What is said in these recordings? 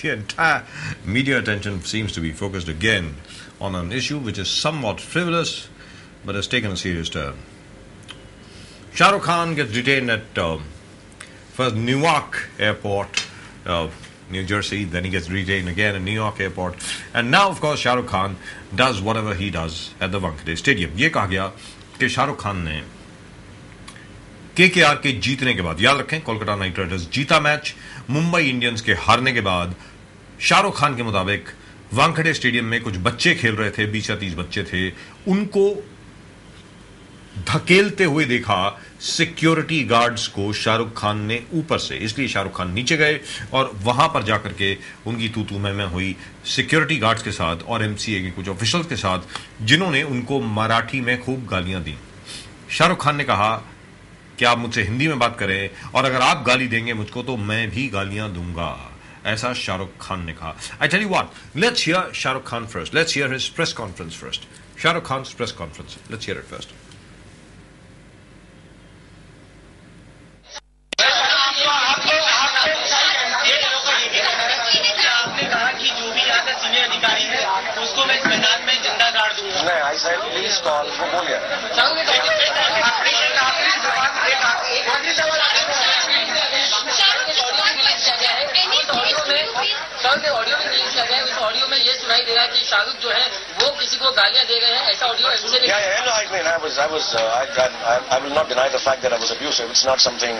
The entire media attention seems to be focused again on an issue which is somewhat frivolous but has taken a serious turn. Shah Rukh Khan gets detained at first Newark Airport, New Jersey, then he gets detained again at New York Airport, and now of course Shah Rukh Khan does whatever he does at the Wankhede Stadium. ये कहा गया कि शाहरुख खान ने KKR के जीतने के बाद, याद रखें कोलकाता नाइट राइडर्स जीता मैच, मुंबई इंडियंस के हारने के बाद शाहरुख खान के मुताबिक वानखेड़े स्टेडियम में कुछ बच्चे खेल रहे थे, 20 या 30 बच्चे थे, उनको धकेलते हुए देखा सिक्योरिटी गार्ड्स को शाहरुख खान ने ऊपर से, इसलिए शाहरुख खान नीचे गए और वहां पर जाकर के उनकी तू मैं हुई सिक्योरिटी गार्ड्स के साथ और एमसीए के कुछ ऑफिशियल्स के साथ, जिन्होंने उनको मराठी में खूब गालियां दी। शाहरुख खान ने कहा कि आप मुझसे हिंदी में बात करें और अगर आप गाली देंगे मुझको तो मैं भी गालियां दूंगा, ऐसा शाहरुख खान ने कहा। I tell you what, let's hear Shahrukh Khan first, let's hear his press conference first. Shahrukh Khan press conference, let's hear it first. उसको मैं इस मैदान में जिंदा गाड़ दूंगा। नहीं, आई सेड प्लीज कॉल, वो बोलिए। ऑडियो में रिलीज लगा है, उस ऑडियो में ये सुनाई दे रहा है कि शाहरुख जो है वो किसी को गालियां दे रहे हैं, ऐसा ऑडियो ऐसे नहीं। Yeah, no, I will not deny the fact that I was abusive. It's not something,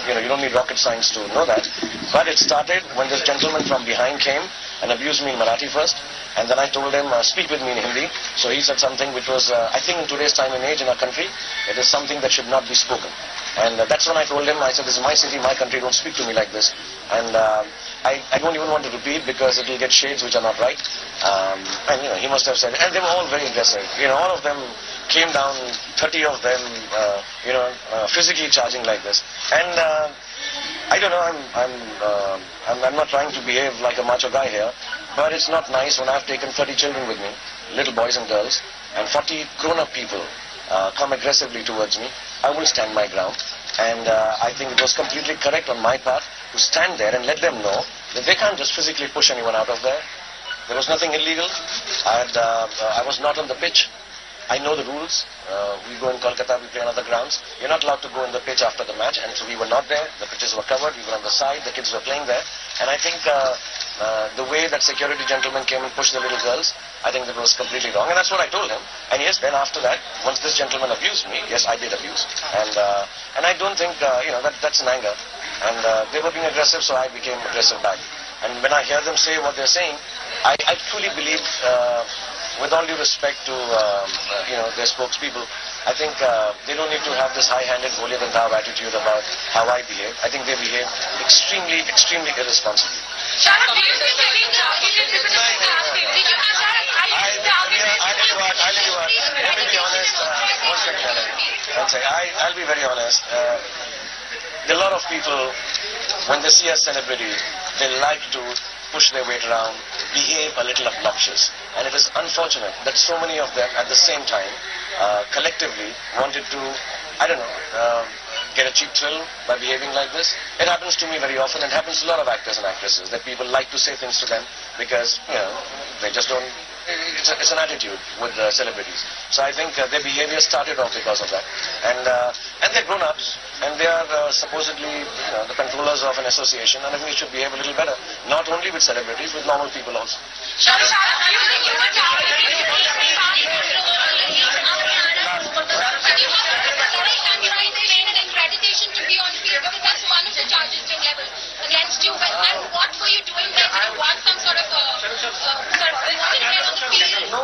you don't need rocket science to know that. But it started when this gentleman from behind came and abused me in Marathi first, and then I told him, speak with me in Hindi. So he said something which was, I think in today's time and age in our country, it is something that should not be spoken. And that's when I told him, I said, this is my city, my country, don't speak to me like this. And I don't even want to repeat because it will get shades which are not right. And he must have said, and they were all very aggressive. All of them came down, 30 of them, physically charging like this. And I don't know, I'm not trying to behave like a macho guy here, but it's not nice when I've taken 30 children with me, little boys and girls, and 40 grown-up people come aggressively towards me. I will stand my ground, and I think it was completely correct on my part to stand there and let them know that they can't just physically push anyone out of there. There was nothing illegal. I was not on the pitch. I know the rules. We go in Kolkata, we play on other grounds. You're not allowed to go in the pitch after the match, and so we were not there. The pitches were covered, we were on the side, the kids were playing there. And I think the way that security gentleman came and pushed the little girls, I think that was completely wrong, and that's what I told him. And yes, then after that, once this gentleman abused me, yes, I did abuse. And I don't think, that's an anger. And they were being aggressive, so I became aggressive back. And when I hear them say what they're saying, I truly believe, with all due respect to their spokespeople, I think they don't need to have this high-handed, holier-than-thou attitude about how I behave. I think they behave extremely, extremely irresponsibly. I'll be very honest. There are a lot of people, when they see a celebrity, they like to push their weight around, behave a little obnoxious. And it is unfortunate that so many of them at the same time collectively wanted to, get a cheap thrill by behaving like this. It happens to me very often, and happens to a lot of actors and actresses, that people like to say things to them because, they just don't, it's an attitude with celebrities. So I think their behavior started off because of that. And they're grown-ups, and they are supposedly the controllers of an association, and I think we should behave a little better, not only with celebrities, with normal people also. To be on field, because that's one of the charges being leveled against you. And what were you doing there? Did you want some sort of on the field? No.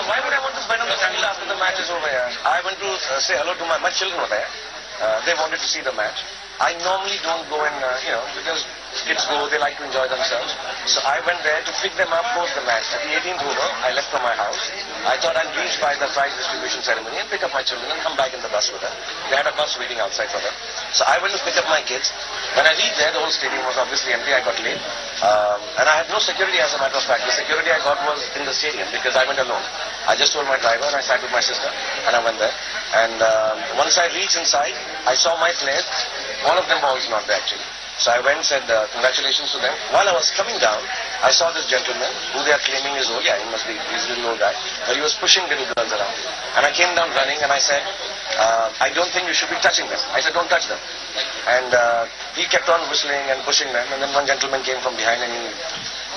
Why would I want to spend on the field after the match is over here? I went to say hello to my children were there. They wanted to see the match. I normally don't go and, because kids go, they like to enjoy themselves. So I went there to pick them up post the match. At the 18th over, I left from my house. I thought I'd reach by the prize distribution ceremony and pick up my children and come back in the bus with them. They had a bus waiting outside for them. So I went to pick up my kids. When I reached there, the whole stadium was obviously empty. I got late. And I had no security, as a matter of fact. The security I got was in the stadium because I went alone. I just told my driver and I sat with my sister and I went there. And once I reached inside, I saw my players One of them was not there actually. So I went and said congratulations to them. While I was coming down, I saw this gentleman who they are claiming is old. Yeah, he must be, he's a little old guy. But he was pushing little girls around. And I came down running and I said, I don't think you should be touching them. I said, don't touch them. And he kept on whistling and pushing them. And then one gentleman came from behind and he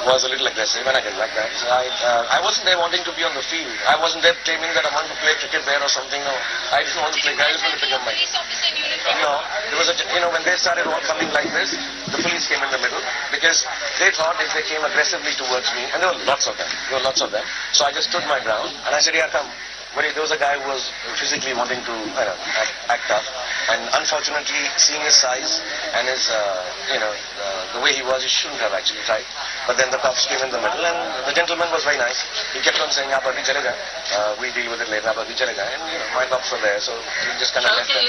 was a little aggressive, and I didn't like that. So I wasn't there wanting to be on the field. I wasn't there claiming that I wanted to play cricket there or something. No, I didn't want to play. I just wanted to pick up my... No, there was a, when they started all coming like this, the police came in the middle because they thought if they came aggressively towards me, and there were lots of them. So I just stood my ground and I said, yeah, come. But there was a guy who was physically wanting to act up, and unfortunately, seeing his size and his, the way he was, he shouldn't have actually tried. But then the cops came in the middle, and the gentleman was very nice. He kept on saying, "Aap abhi chalega, we deal with it later. Aap abhi chalega." And my cops were there, so we just kind of left them.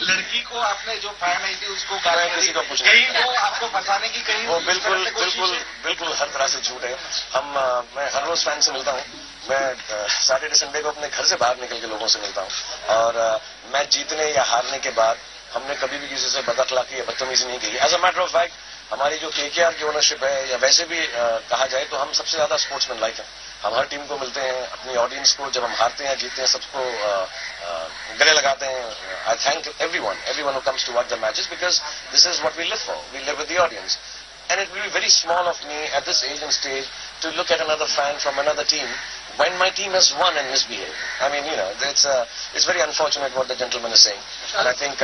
लड़की को आपने जो fire नहीं थी उसको किसी को पूछना कहीं वो आपको फंसाने की कहीं वो बिल्कुल हर तरह से झूठ है। मैं हर रोज फैन से मिलता हूँ। मैं सैटरडे संडे को अपने घर से बाहर निकल के लोगों से मिलता हूँ और मैच जीतने या हारने के बाद हमने कभी भी किसी से बदअखलाकी या बदतमीजी नहीं की। As a matter of fact हमारी जो केकेआर की ओनरशिप है या वैसे भी कहा जाए तो हम सबसे ज्यादा स्पोर्ट्समैन लाइक हैं। हम हर टीम को मिलते हैं, अपनी ऑडियंस को जब हम हारते हैं जीतते हैं सबको गले लगाते हैं। आई thank everyone who comes to watch the matches because this is what we live for. We live with the audience. And it will be very small of me at this age and stage to look at another fan from another team when my team has won and misbehaved. I mean, it's very unfortunate what the gentleman is saying. And I think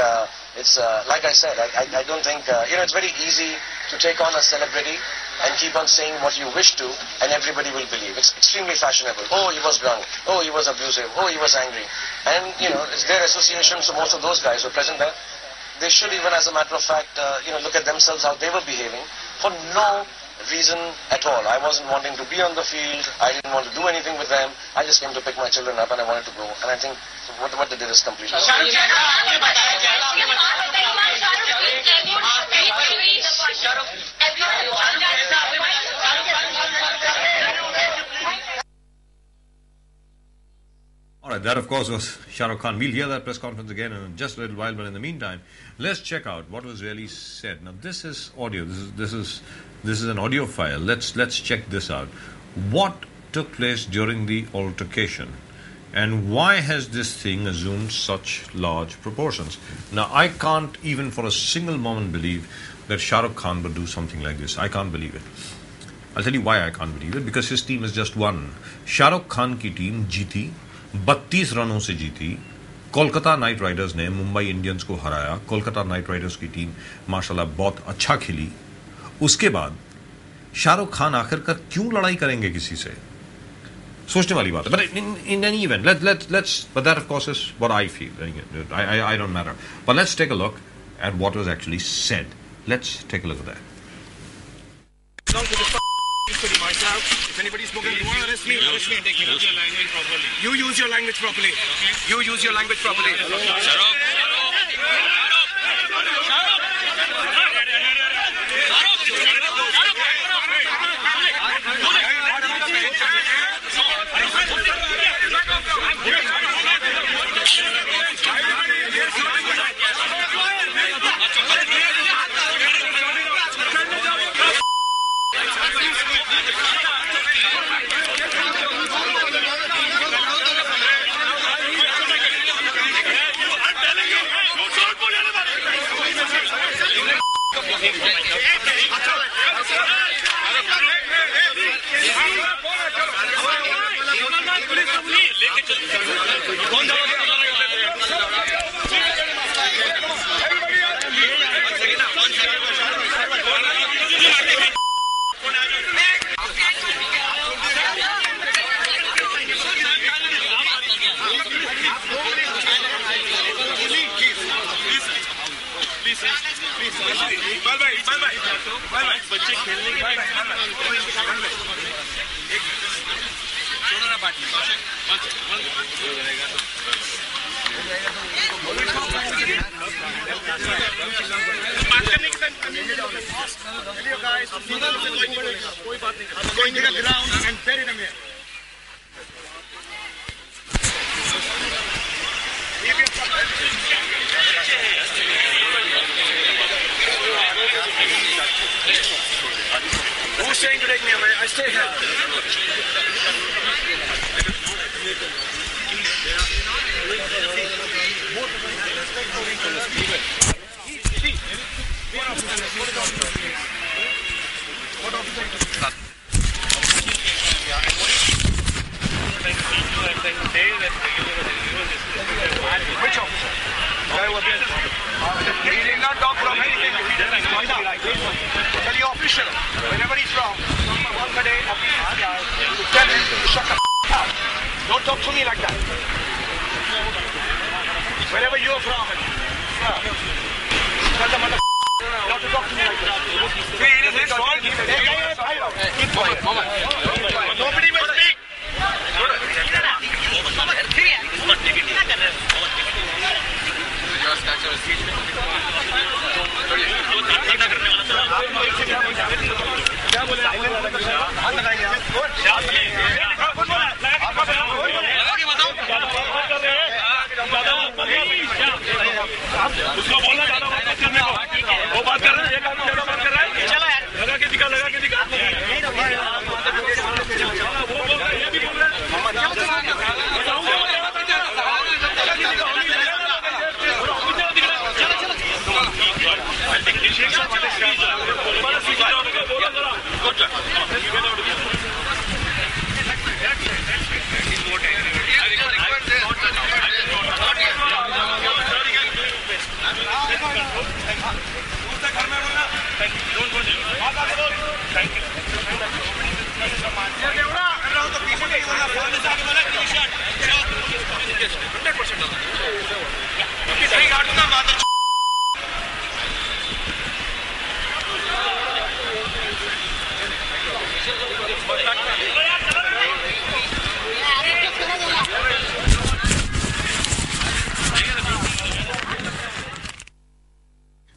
it's, like I said, I don't think, it's very easy to take on a celebrity and keep on saying what you wish to and everybody will believe. It's extremely fashionable. Oh, he was drunk. Oh, he was abusive. Oh, he was angry. And, it's their association, so most of those guys who are present there, they should even, as a matter of fact, look at themselves, how they were behaving, for no reason at all. I wasn't wanting to be on the field. I didn't want to do anything with them. I just came to pick my children up and I wanted to go. And I think what they did is completely wrong. All right, that of course was Shah Rukh Khan. We'll hear that press conference again in just a little while, but in the meantime, let's check out what was really said. Now, this is audio. This is an audio file. Let's check this out. What took place during the altercation, and why has this thing assumed such large proportions? Now, I can't even for a single moment believe that Shah Rukh Khan would do something like this. I can't believe it. I'll tell you why I can't believe it. Because his team has just won. Shah Rukh Khan की team जीती, 32 रनों से जीती। Kolkata night Riders ने Mumbai Indians को हराया। Kolkata night Riders की team माशाल्लाह बहुत अच्छा खेली। उसके बाद शाहरुख खान आखिरकार क्यों लड़ाई करेंगे किसी से? सोचने वाली बात है। But in any event, but that of course is what I feel. I don't matter. But let's take a look at what was actually said. Let's take a look at that. If anybody's spoken, you want to arrest me, arrest me and take me. Use your language properly. You use your language properly. Okay. You use your language properly. Shut up. बच्चे खेलने के लिए कोई बात नहीं, Who's saying to take me away? I stay here. Which officer? He did not talk from anything. Tell your official, whenever he's wrong, one day, tell him to shut the up. Don't talk to me like that. Whenever you're wrong, tell the mother not to talk to me like that. See, it is his fault. Keep quiet. Nobody will speak. क्या बोले हाथ लगाएंगे उसको बोलना ज्यादा बात करने को वो बात कर रहे हैं एक आदमी ज्यादा बात कर रहा है चलो यार लगा के दिखा वो बोल रहा है ये भी बोल रहा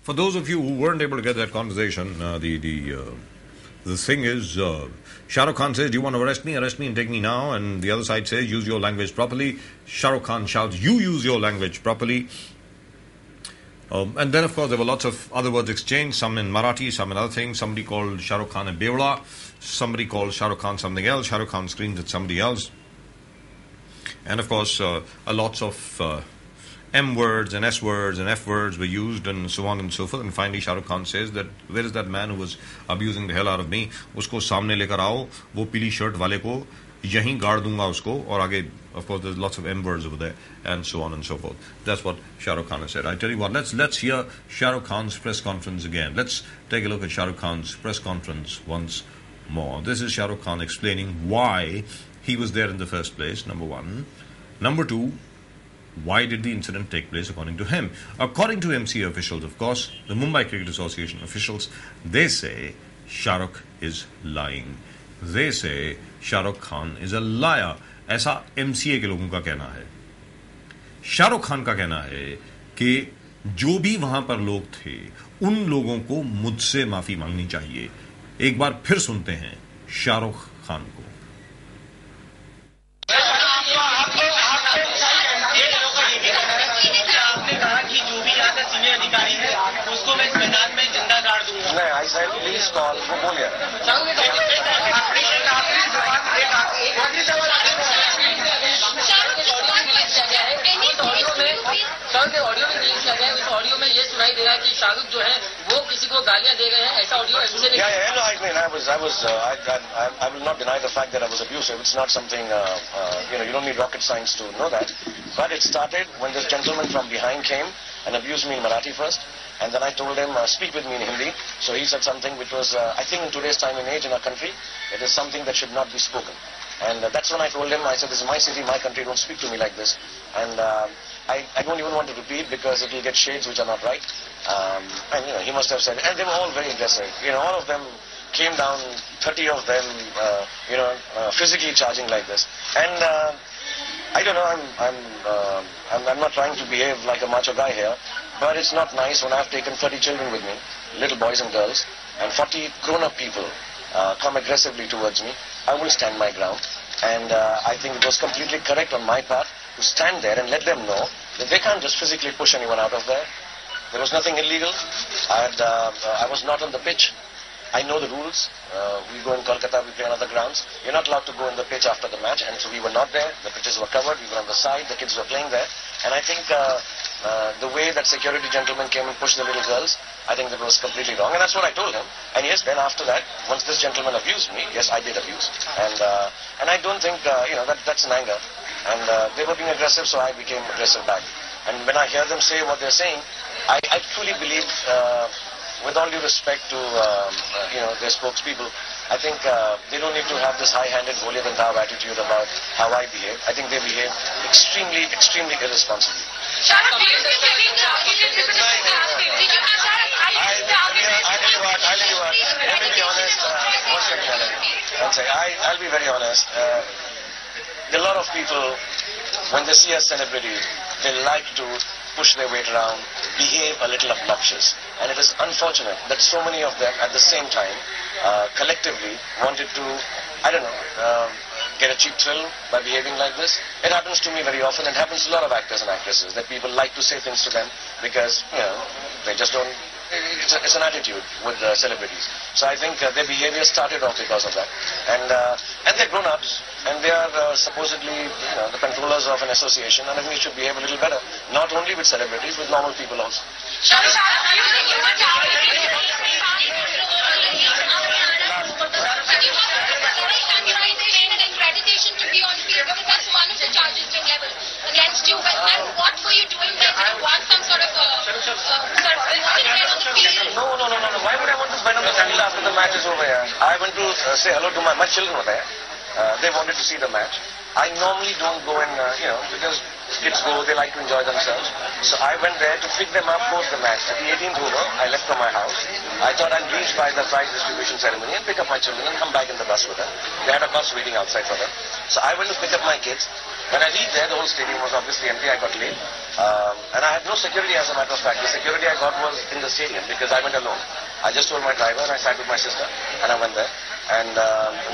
For those of you who weren't able to get that conversation, the thing is, Shah Rukh Khan says, "Do you want to arrest me? Arrest me and take me now." And the other side says, "Use your language properly." Shah Rukh Khan shouts, "You use your language properly." And then, of course, there were lots of other words exchanged, some in Marathi, some in other things. Somebody called Shah Rukh Khan a bewla. Somebody called Shah Rukh Khan something else. Shah Rukh Khan screams at somebody else. And, of course, lots of M words and S words and F words were used and so on and so forth. And finally Shah Rukh Khan says that, "Where is that man who was abusing the hell out of me? Usko सामने लेकर आओ, वो पीली shirt वाले को यहीं गाड़ दूंगा उसको." और आगे, of course, there's lots of M words over there and so on and so forth. That's what Shah Rukh Khan has said. I tell you what, let's hear Shah Rukh Khan's press conference again. Let's take a look at Shah Rukh Khan's press conference once more. This is Shah Rukh Khan explaining why he was there in the first place, number one. Number two, why did the incident take place according to him? According to MCA officials, of course, the Mumbai Cricket Association officials, they say Shah Rukh is lying. They say Shah Rukh Khan is a liar. ऐसा MCA के लोगों का कहना है. शाह रुख खान का कहना है कि जो भी वहां पर लोग थे, उन लोगों को मुझसे माफी मांगनी चाहिए. एक बार फिर सुनते हैं शाह रुख खान को. नहीं, आई सेड प्लीज कॉल, वो बोलिए. ऑडियो में रिलीज किया गया है. उस ऑडियो में ये सुनाई दे रहा है कि शाहरुख जो है वो किसी को गालियां दे रहे हैं. ऐसा ऑडियो एमसी ने. I will not deny the fact that I was abusive. It's not something you don't need rocket science to know that. But it started when this gentleman from behind came and abused me in Marathi first. And then I told him, speak with me in Hindi. So he said something which was, I think in today's time and age in our country, it is something that should not be spoken. And that's when I told him, I said, this is my city, my country, don't speak to me like this. And I don't even want to repeat because it will get shades which are not right. And he must have said, and they were all very aggressive. All of them came down, 30 of them, physically charging like this. And I don't know, I'm not trying to behave like a macho guy here. But it's not nice when I've taken 30 children with me, little boys and girls, and 40 grown-up people come aggressively towards me. I will stand my ground. And I think it was completely correct on my part to stand there and let them know that they can't just physically push anyone out of there. There was nothing illegal. I was not on the pitch. I know the rules. We go in Kolkata, we play on other grounds. You're not allowed to go in the pitch after the match, and so we were not there. The pitches were covered. We were on the side. The kids were playing there, and I think the way that security gentlemen came and pushed the little girls, I think that was completely wrong, and that's what I told him. And yes, then after that, once this gentleman abused me, yes, I did abuse, and I don't think that's an anger, and they were being aggressive, so I became aggressive back. And when I hear them say what they're saying, I truly believe, with all due respect to their spokespeople, I think they don't need to have this high-handed, holier-than-thou attitude about how I behave. I think they behave extremely, extremely irresponsibly. Shahrukh, do you think did you have Shahrukh? I'll tell you what. Let me be honest. One second, Melanie. I'll be very honest. There are a lot of people, when they see a celebrity, they like to push their weight around, behave a little obnoxious. And it is unfortunate that so many of them at the same time collectively wanted to, get a cheap thrill by behaving like this. It happens to me very often. It happens to a lot of actors and actresses that people like to say things to them because, they just don't. It's an attitude with celebrities. So I think their behavior started off because of that. And they're grown-ups, and they are supposedly the controllers of an association, and I think we should behave a little better, not only with celebrities, with normal people also. Shahrukh, do you think you were targeted? Accreditation to be on field, because that's one of the charges being leveled against you. And what were you doing there? Did you want some sort of on the field? No. Why would I want to spend on the field after the match is over here? I went to say hello to my children were there. They wanted to see the match. I normally don't go and, because kids go, they like to enjoy themselves. So I went there to pick them up post the match. At the 18th over, I left from my house. I thought I'd reach by the prize distribution ceremony and pick up my children and come back in the bus with them. They had a bus waiting outside for them. So I went to pick up my kids. When I reached there, the whole stadium was obviously empty. I got late. And I had no security, as a matter of fact. The security I got was in the stadium because I went alone. I just told my driver and I sat with my sister and I went there. And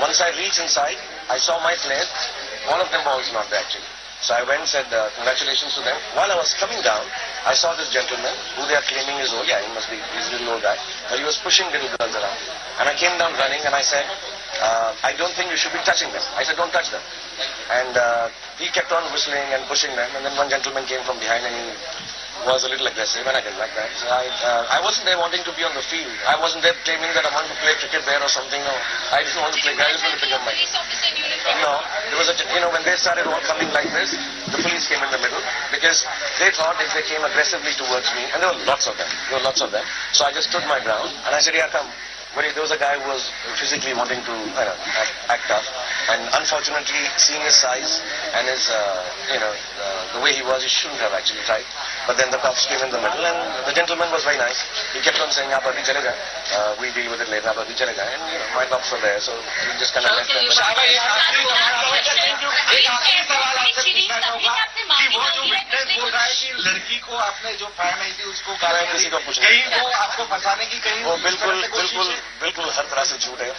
once I reached inside, I saw my players. One of them was not there actually. So I went and said congratulations to them. While I was coming down, I saw this gentleman who they are claiming is old. Yeah, he must be, he's a little old guy. But he was pushing little girls around. And I came down running and I said, I don't think you should be touching them. I said, don't touch them. And he kept on whistling and pushing them. And then one gentleman came from behind and he was a little aggressive, and I didn't like that. So I wasn't there wanting to be on the field. I wasn't there claiming that I wanted to play cricket there or something. No, I didn't want to play. I just wanted to pick up my. No, there was when they started all coming like this, the police came in the middle because they thought if they came aggressively towards me, and there were lots of them. So I just stood my ground and I said, yeah, come. But there was a guy who was physically wanting to act tough, and unfortunately, seeing his size and his, the way he was, he shouldn't have actually tried. But then the cops came in the middle, and the gentleman was very nice. He kept on saying, "Aap abhi chalega, we'll deal with it later. Aap abhi chalega." And my cops were there, so we just kind of left them. लड़की को आपने जो fire नहीं थी उसको किसी को पूछना कहीं वो आपको फंसाने की कहीं वो बिल्कुल हर तरह से झूठ है।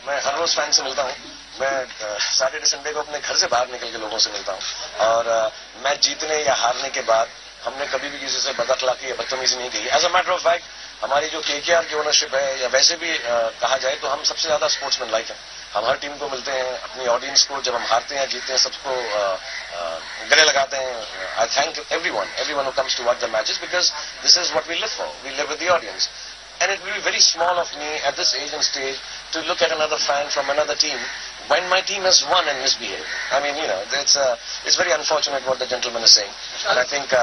मैं हर रोज फैन से मिलता हूँ। मैं सैटरडे संडे को अपने घर से बाहर निकल के लोगों से मिलता हूँ, और मैच जीतने या हारने के बाद हमने कभी भी किसी से बदअखलाकी या बदतमीजी नहीं की। As a matter of fact, हमारी जो केकेआर की ओनरशिप है, या वैसे भी कहा जाए तो हम सबसे ज्यादा स्पोर्ट्समैन लाइक हैं। हम हर टीम को मिलते हैं, अपनी ऑडियंस को जब हम हारते हैं जीतते हैं सबको गले लगाते हैं। आई thank everyone who comes to watch the matches because this is what we live for. We live with the audience. And it will be very small of me at this age and stage to look at another fan from another team when my team has won and misbehaved. I mean, it's very unfortunate what the gentleman is saying. And I think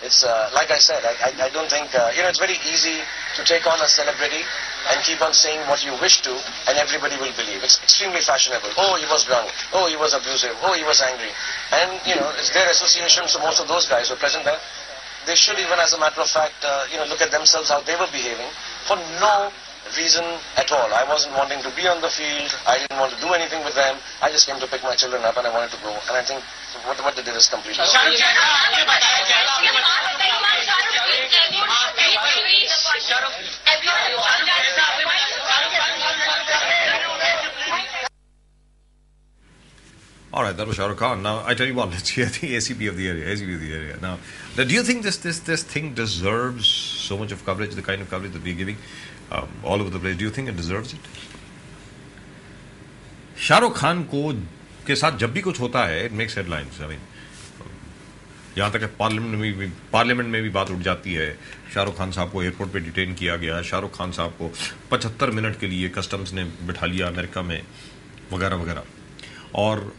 it's, like I said, I don't think, it's very easy to take on a celebrity and keep on saying what you wish to, and everybody will believe. It's extremely fashionable. Oh, he was drunk. Oh, he was abusive. Oh, he was angry. And, it's their association, so most of those guys who are present there, they should even, as a matter of fact, look at themselves, how they were behaving, for no reason at all. I wasn't wanting to be on the field. I didn't want to do anything with them. I just came to pick my children up and I wanted to go. And I think what they did is completely wrong. All right. right, that was Shah Rukh Khan. Now, I tell you what, let's hear the ACP of the area. Now, do you think this thing deserves so much of coverage, the kind of coverage that we're giving all over the place? Do you think it deserves it? Shah Rukh Khan के साथ जब भी कुछ होता है, it makes headlines. I mean, यहाँ तक parliament में भी बात उठ जाती है. शाहरुख खान साहब को एयरपोर्ट पे डिटेन किया गया. शाहरुख खान साहब को 75 मिनट के लिए कस्टम्स ने बिठा लिया अमेरिका में, वगैरह वगैरह. और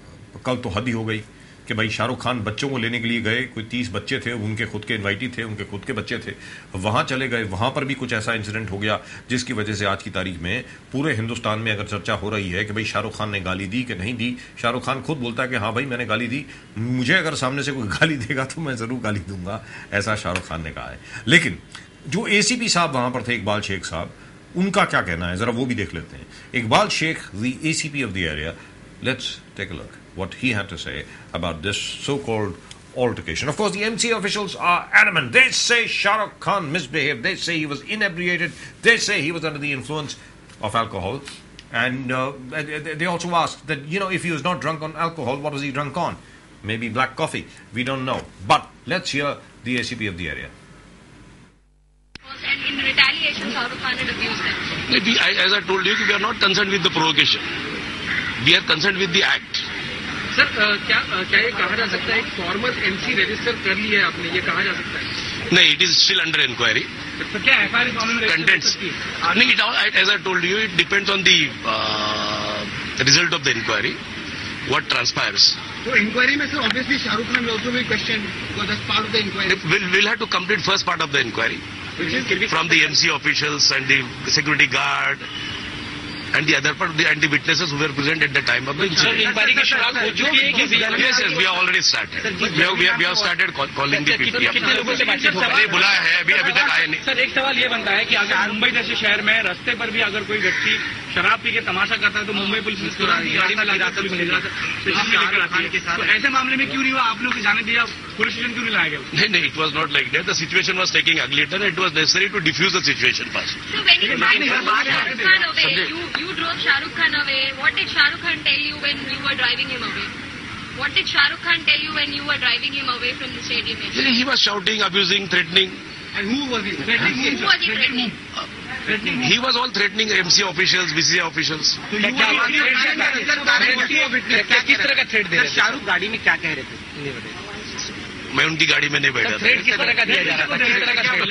कल तो हद ही हो गई कि भाई शाहरुख खान बच्चों को लेने के लिए गए, कोई 30 बच्चे थे, उनके खुद के इनवाइटी थे, उनके खुद के बच्चे थे, वहां चले गए, वहां पर भी कुछ ऐसा इंसिडेंट हो गया जिसकी वजह से आज की तारीख में पूरे हिंदुस्तान में अगर चर्चा हो रही है कि भाई शाहरुख खान ने गाली दी कि नहीं दी. शाहरुख खान खुद बोलता है कि हाँ भाई मैंने गाली दी, मुझे अगर सामने से कोई गाली देगा तो मैं जरूर गाली दूंगा, ऐसा शाहरुख खान ने कहा है. लेकिन जो ACP साहब वहां पर थे, इकबाल शेख साहब, उनका क्या कहना है जरा वो भी देख लेते हैं. Iqbal Shaikh, the ACP of the area. Let's take a look what he had to say about this so-called altercation. Of course, the MCA officials are adamant. They say Shah Rukh Khan misbehaved. They say he was inebriated. They say he was under the influence of alcohol. And they also asked that, if he was not drunk on alcohol, what was he drunk on? Maybe black coffee. We don't know. But let's hear the ACP of the area. And in retaliation, Shah Rukh Khan had abused them. As I told you, we are not concerned with the provocation. We are concerned with the act. Sir क्या ये कहा जा सकता है formal MC register कर लिया है आपने, ये कहा जा सकता है? नहीं, it is still under inquiry. तो क्या FIR contents? As I told you, it depends on the result of the inquiry, what transpires. So inquiry में sir, obviously Shah Rukh Khan will also be questioned because that's part of the inquiry. We'll have to complete first part of the inquiry, which is from the MC officials and the security guard. And the other part, and the witnesses who were present at the time of the incident. Yes, we have already started. We have started calling the people. बुलाया है, अभी तक आए नहीं. Sir एक सवाल ये बनता है कि अगर मुंबई जैसे शहर में रास्ते पर भी अगर कोई व्यक्ति शराब पी के तमाशा करता है तो मुंबई पुलिस उसको गाड़ी में लाकर भी मिलेगा. तो ऐसे मामले में क्यों नहीं हुआ, आप लोग को जाने दिया, पुलिस स्टेशन क्यों नहीं लाया गया? नहीं, it was not like that. The situation was taking ugly turn. It was necessary to diffuse the situation first. So when you drove Shah Rukh Khan away. What did Shah Rukh Khan tell you when you were driving him away? What did Shah Rukh Khan tell you when you were driving him away from the stadium? He was shouting, abusing, threatening. And who was he threatening? Who was he threatening? He was all threatening MC officials, BCA officials. तो किस तरह का threat दे रहे थे? शाहरुख गाड़ी में क्या कह रहे थे? मैं उनकी गाड़ी में नहीं बैठा था. थ्रेट किस तरह का दिया जा रहा था? किस तरह का थ्रेट?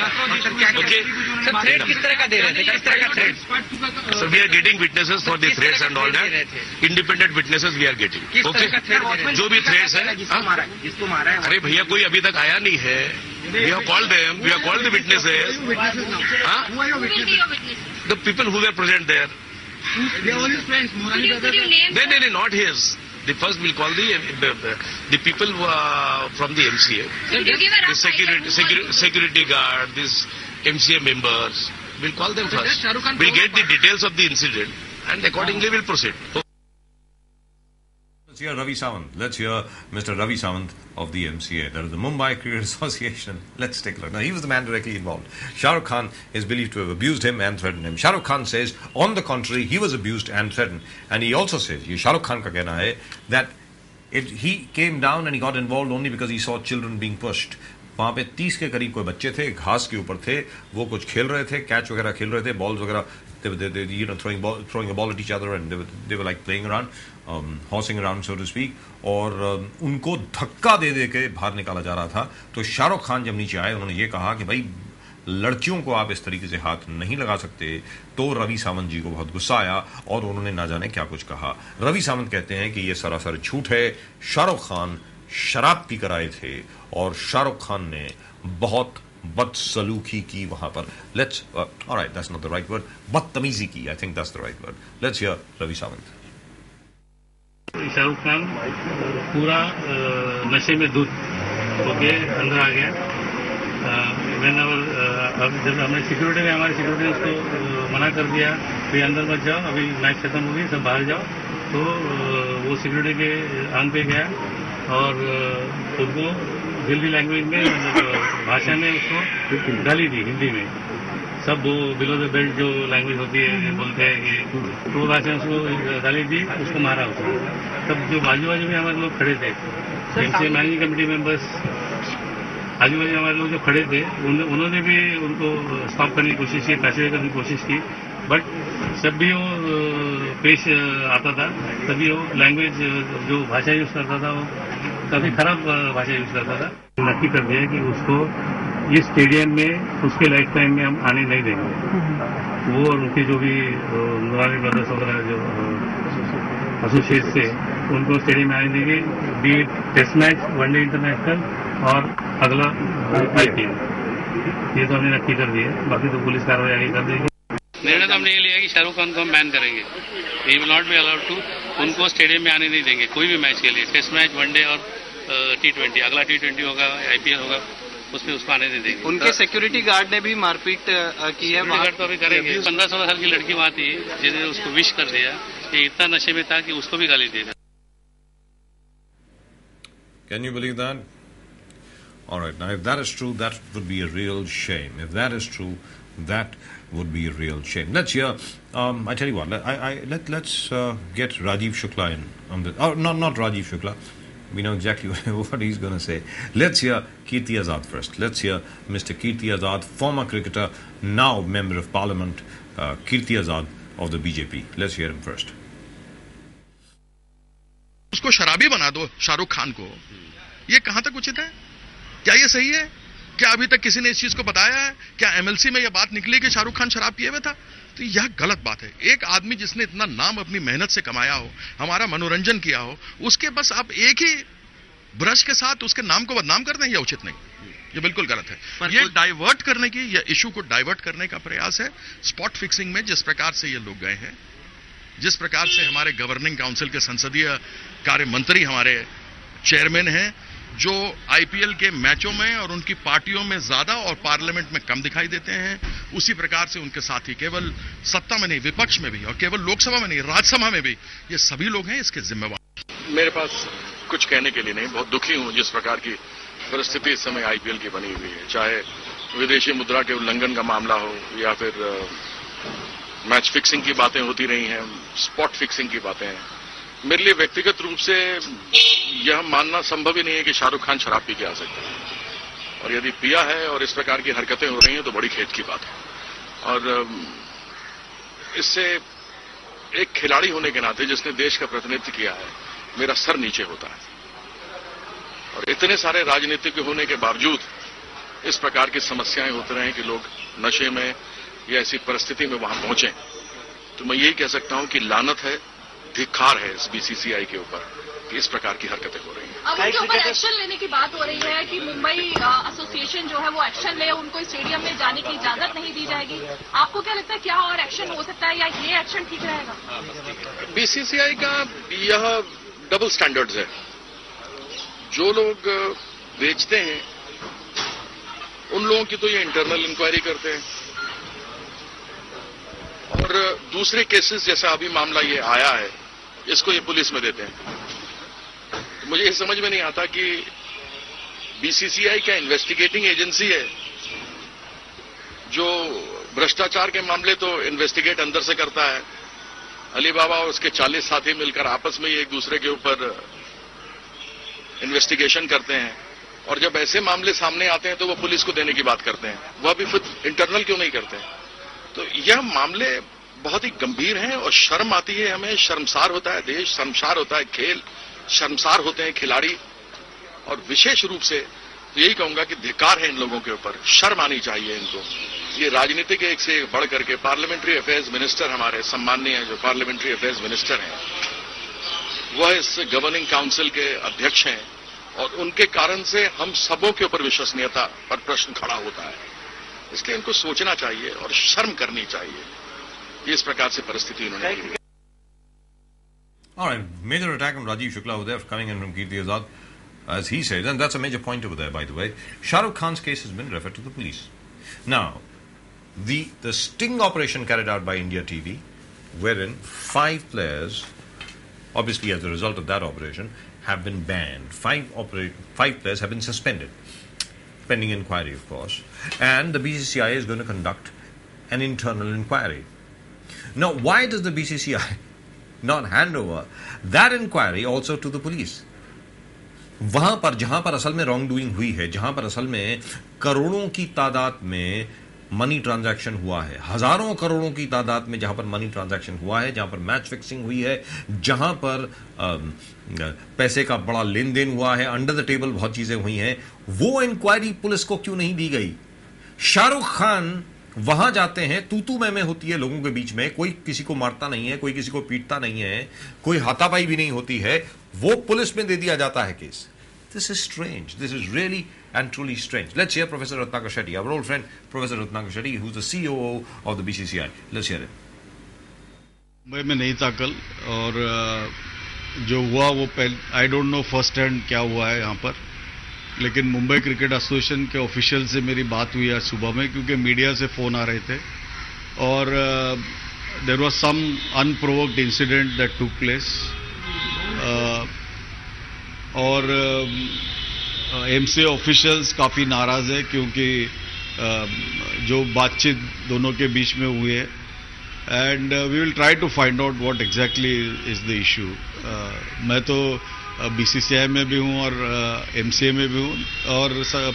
Okay. सर थ्रेट किस तरह का दे रहे थे? किस तरह का threat? So we are getting witnesses for the threats and all that. Independent witnesses we are getting. Okay. जो भी threats है, जिसको मारा है. अरे भैया कोई अभी तक आया नहीं है. We have called them. We have called the witnesses. Who will be your witnesses? The people who were present there. They are all his friends. Could you name them? No, not his. The first we'll call the people who are from the MCA. Could you give a rough The security guard, these MCA members. We'll call them first. We'll get the details of the incident and accordingly we'll proceed. Let's hear Ravi Sawant. Let's hear Mr. Ravi Sawant of the MCA. That is the Mumbai Cricket Association. Let's take a look. Now, he was the man directly involved. Shah Rukh Khan is believed to have abused him and threatened him. Shah Rukh Khan says, on the contrary, he was abused and threatened. And he also says, Shah Rukh Khan ka kehna hai, that he came down and he got involved only because he saw children being pushed. वहाँ पे 30 के करीब कोई बच्चे थे, घास के ऊपर थे, वो कुछ खेल रहे थे, कैच वगैरह खेल रहे थे, बॉल्स वगैरह, throwing a ball at each other and they were like playing around, horsing around so to speak, और उनको धक्का दे दे के बाहर निकाला जा रहा था. तो शाहरुख खान जब नीचे आए उन्होंने ये कहा कि भाई लड़कियों को आप इस तरीके से हाथ नहीं लगा सकते. तो रवि सावंत जी को बहुत गुस्सा आया और उन्होंने ना जाने क्या कुछ कहा. रवि सावंत कहते हैं कि ये सरासर झूठ है. शाहरुख खान शराब पी कर आए थे और शाहरुख खान ने बहुत बदसलूकी की वहां पर. Let's alright, that's not the right word, बदतमीजी की. I think that's the right word. Let's hear Ravi Sawant. Shahrukh Khan पूरा नशे में धुत होके अंदर आ गया. जब हमने सिक्योरिटी में हमारी सिक्योरिटी ने उसको मना कर दिया कि अंदर मत जाओ, अभी मैच खत्म हो गई, सब बाहर जाओ. तो वो सिक्योरिटी के आंग पे गया और उनको हिंदी लैंग्वेज में भाषा में उसको गाली दी हिंदी में. सब वो बिलो द बेल्ट जो लैंग्वेज होती है बोलते हैं कि तो भाषा उसको गाली दी, उसको मारा उसको। तब जो बाजू में हमारे लोग खड़े थे, एमसीए मैनेजिंग कमेटी मेंबर्स, आजू बाजू हमारे लोग जो खड़े थे उन्होंने भी उनको स्टॉप करने की कोशिश की, पैसे करने की कोशिश की, बट जब भी वो पेश आता था तभी वो लैंग्वेज जो भाषा यूज करता था वो काफी खराब भाषा यूज करता था। नक्की कर दिया कि उसको इस स्टेडियम में उसके लाइफ टाइम में हम आने नहीं देंगे। वो और उनके जो भी नूरानी ब्रदर्स वगैरह जो एसोसिएट थे उनको स्टेडियम में आने देंगे, be test match, one day international और अगला IPL। ये तो हमने नक्की कर दिया, बाकी तो पुलिस कार्रवाई आगे कर देगी। निर्णय तो हमने ये लिया कि शाहरुख खान को हम बैन करेंगे, he will not be allowed to, उनको स्टेडियम में आने नहीं देंगे कोई भी मैच के लिए, टेस्ट मैच, वनडे और T20, अगला T20 होगा, IPL होगा, उसमें उसको आने नहीं देंगे। उनके सिक्योरिटी गार्ड ने भी मारपीट की है, गार्ड तो अभी करेंगे। 15-16 साल की लड़की वहां थी जिसने उसको विश कर दिया, ये इतना नशे में था कि उसको भी गाली दे दिया। Can you believe that? All right, now if that is true, that would be a real shame. If that is true, that would be a real shame. Let's hear. I tell you what. Let's get Rajiv Shukla in on this. Oh, not Rajiv Shukla. We know exactly what he's going to say. Let's hear Kirti Azad first. Let's hear Mr. Kirti Azad, former cricketer, now member of Parliament, Kirti Azad of the BJP. Let's hear him first. उसको शराबी बना दो शाहरुख खान को, ये कहां तक उचित है? क्या ये सही है? क्या अभी तक किसी ने इस चीज को बताया है? क्या MLC में यह बात निकली कि शाहरुख खान शराब पिए हुए था? तो यह गलत बात है। एक आदमी जिसने इतना नाम अपनी मेहनत से कमाया हो, हमारा मनोरंजन किया हो, उसके बस आप एक ही ब्रश के साथ उसके नाम को बदनाम कर दें, यह उचित नहीं, ये बिल्कुल गलत है। ये डाइवर्ट करने की, यह इशू को डाइवर्ट करने का प्रयास है। स्पॉट फिक्सिंग में जिस प्रकार से ये लोग गए हैं, जिस प्रकार से हमारे गवर्निंग काउंसिल के संसदीय कार्य मंत्री हमारे चेयरमैन हैं, जो IPL के मैचों में और उनकी पार्टियों में ज्यादा और पार्लियामेंट में कम दिखाई देते हैं, उसी प्रकार से उनके साथी केवल सत्ता में नहीं, विपक्ष में भी, और केवल लोकसभा में नहीं, राज्यसभा में भी, ये सभी लोग हैं इसके जिम्मेवार। मेरे पास कुछ कहने के लिए नहीं, बहुत दुखी हूं जिस प्रकार की परिस्थिति इस समय IPL की बनी हुई है, चाहे विदेशी मुद्रा के उल्लंघन का मामला हो या फिर मैच फिक्सिंग की बातें होती रही हैं, स्पॉट फिक्सिंग की बातें हैं। मेरे लिए व्यक्तिगत रूप से यह मानना संभव ही नहीं है कि शाहरुख खान शराब पी के आ सकते हैं, और यदि पिया है और इस प्रकार की हरकतें हो रही हैं तो बड़ी खेद की बात है। और इससे एक खिलाड़ी होने के नाते जिसने देश का प्रतिनिधित्व किया है, मेरा सर नीचे होता है। और इतने सारे राजनीतिज्ञ होने के बावजूद इस प्रकार की समस्याएं होती रहे कि लोग नशे में या ऐसी परिस्थिति में वहां पहुंचे, तो मैं यही कह सकता हूं कि लानत है, धिक्कार है इस BCCI के ऊपर कि इस प्रकार की हरकतें हो रही हैं। अब उनके ऊपर एक्शन लेने की बात हो रही है कि मुंबई एसोसिएशन जो है वो एक्शन ले, उनको स्टेडियम में जाने की इजाजत नहीं दी जाएगी। आपको क्या लगता है, क्या और एक्शन हो सकता है या ये एक्शन ठीक रहेगा? BCCI का यह डबल स्टैंडर्ड्स है। जो लोग बेचते हैं उन लोगों की तो ये इंटरनल इंक्वायरी करते हैं, और दूसरे केसेस जैसा अभी मामला ये आया है, इसको ये पुलिस में देते हैं। तो मुझे ये समझ में नहीं आता कि BCCI क्या इन्वेस्टिगेटिंग एजेंसी है जो भ्रष्टाचार के मामले तो इन्वेस्टिगेट अंदर से करता है। अली बाबा और उसके 40 साथी मिलकर आपस में ही एक दूसरे के ऊपर इन्वेस्टिगेशन करते हैं, और जब ऐसे मामले सामने आते हैं तो वो पुलिस को देने की बात करते हैं। वह भी खुद इंटरनल क्यों नहीं करते हैं? तो यह मामले बहुत ही गंभीर हैं और शर्म आती है हमें। शर्मसार होता है देश, शर्मसार होता है खेल, शर्मसार होते हैं खिलाड़ी, और विशेष रूप से यही कहूंगा कि धिक्कार है इन लोगों के ऊपर, शर्म आनी चाहिए इनको। ये राजनीतिक एक से बढ़ करके पार्लियामेंट्री अफेयर्स मिनिस्टर, हमारे सम्माननीय जो पार्लियामेंट्री अफेयर्स मिनिस्टर हैं, वह इस गवर्निंग काउंसिल के अध्यक्ष हैं, और उनके कारण से हम सबों के ऊपर विश्वसनीयता पर प्रश्न खड़ा होता है। इसलिए इनको सोचना चाहिए और शर्म करनी चाहिए कि इस प्रकार से परिस्थिति उन्होंने की। All right, major attack on Rajiv Shukla over there coming in from Kirti Azad, as he said, and that's a major point over there, by the way. Shah Rukh Khan's case has been referred to the police. Now, the sting operation carried out by India TV, wherein 5 players, obviously as a result of that operation, have been banned. 5 players have been suspended, pending inquiry, of course. And the BCCI is going to conduct an internal inquiry. Now, why does the BCCI not hand over that inquiry also to the police? वहां पर जहां पर असल में wrong doing हुई है, जहां पर असल में करोड़ों की तादाद में मनी ट्रांजैक्शन हुआ है, हजारों करोड़ों की तादाद में जहां पर मनी ट्रांजैक्शन हुआ है, जहां पर मैच फिक्सिंग हुई है, जहां पर पैसे का बड़ा लेन देन हुआ है, अंडर द टेबल बहुत चीजें हुई हैं, वो इंक्वायरी पुलिस को क्यों नहीं दी गई? शाहरुख खान वहां जाते हैं, तू मैं होती है लोगों के बीच में, कोई किसी को मारता नहीं है, कोई किसी को पीटता नहीं है, कोई हाथापाई भी नहीं होती है, वो पुलिस में दे दिया जाता है case. This is strange. This is really and truly strange. Let's hear Professor Ratnakar Shetty, our old friend Professor Ratnakar Shetty, who's the COO of the BCCI. Let's hear it. Mumbai में नहीं था कल, और जो हुआ वो I don't know first hand क्या हुआ है यहाँ पर, लेकिन मुंबई क्रिकेट एसोसिएशन के ऑफिशियल से मेरी बात हुई आज सुबह में, क्योंकि मीडिया से फोन आ रहे थे, और there was some unprovoked incident that took place, और एमसीए ऑफिशियल्स काफी नाराज है क्योंकि जो बातचीत दोनों के बीच में हुई है, and we will try to find out what exactly is the issue. मैं तो बीसीसीआई में भी हूं और एमसीए में भी हूं, और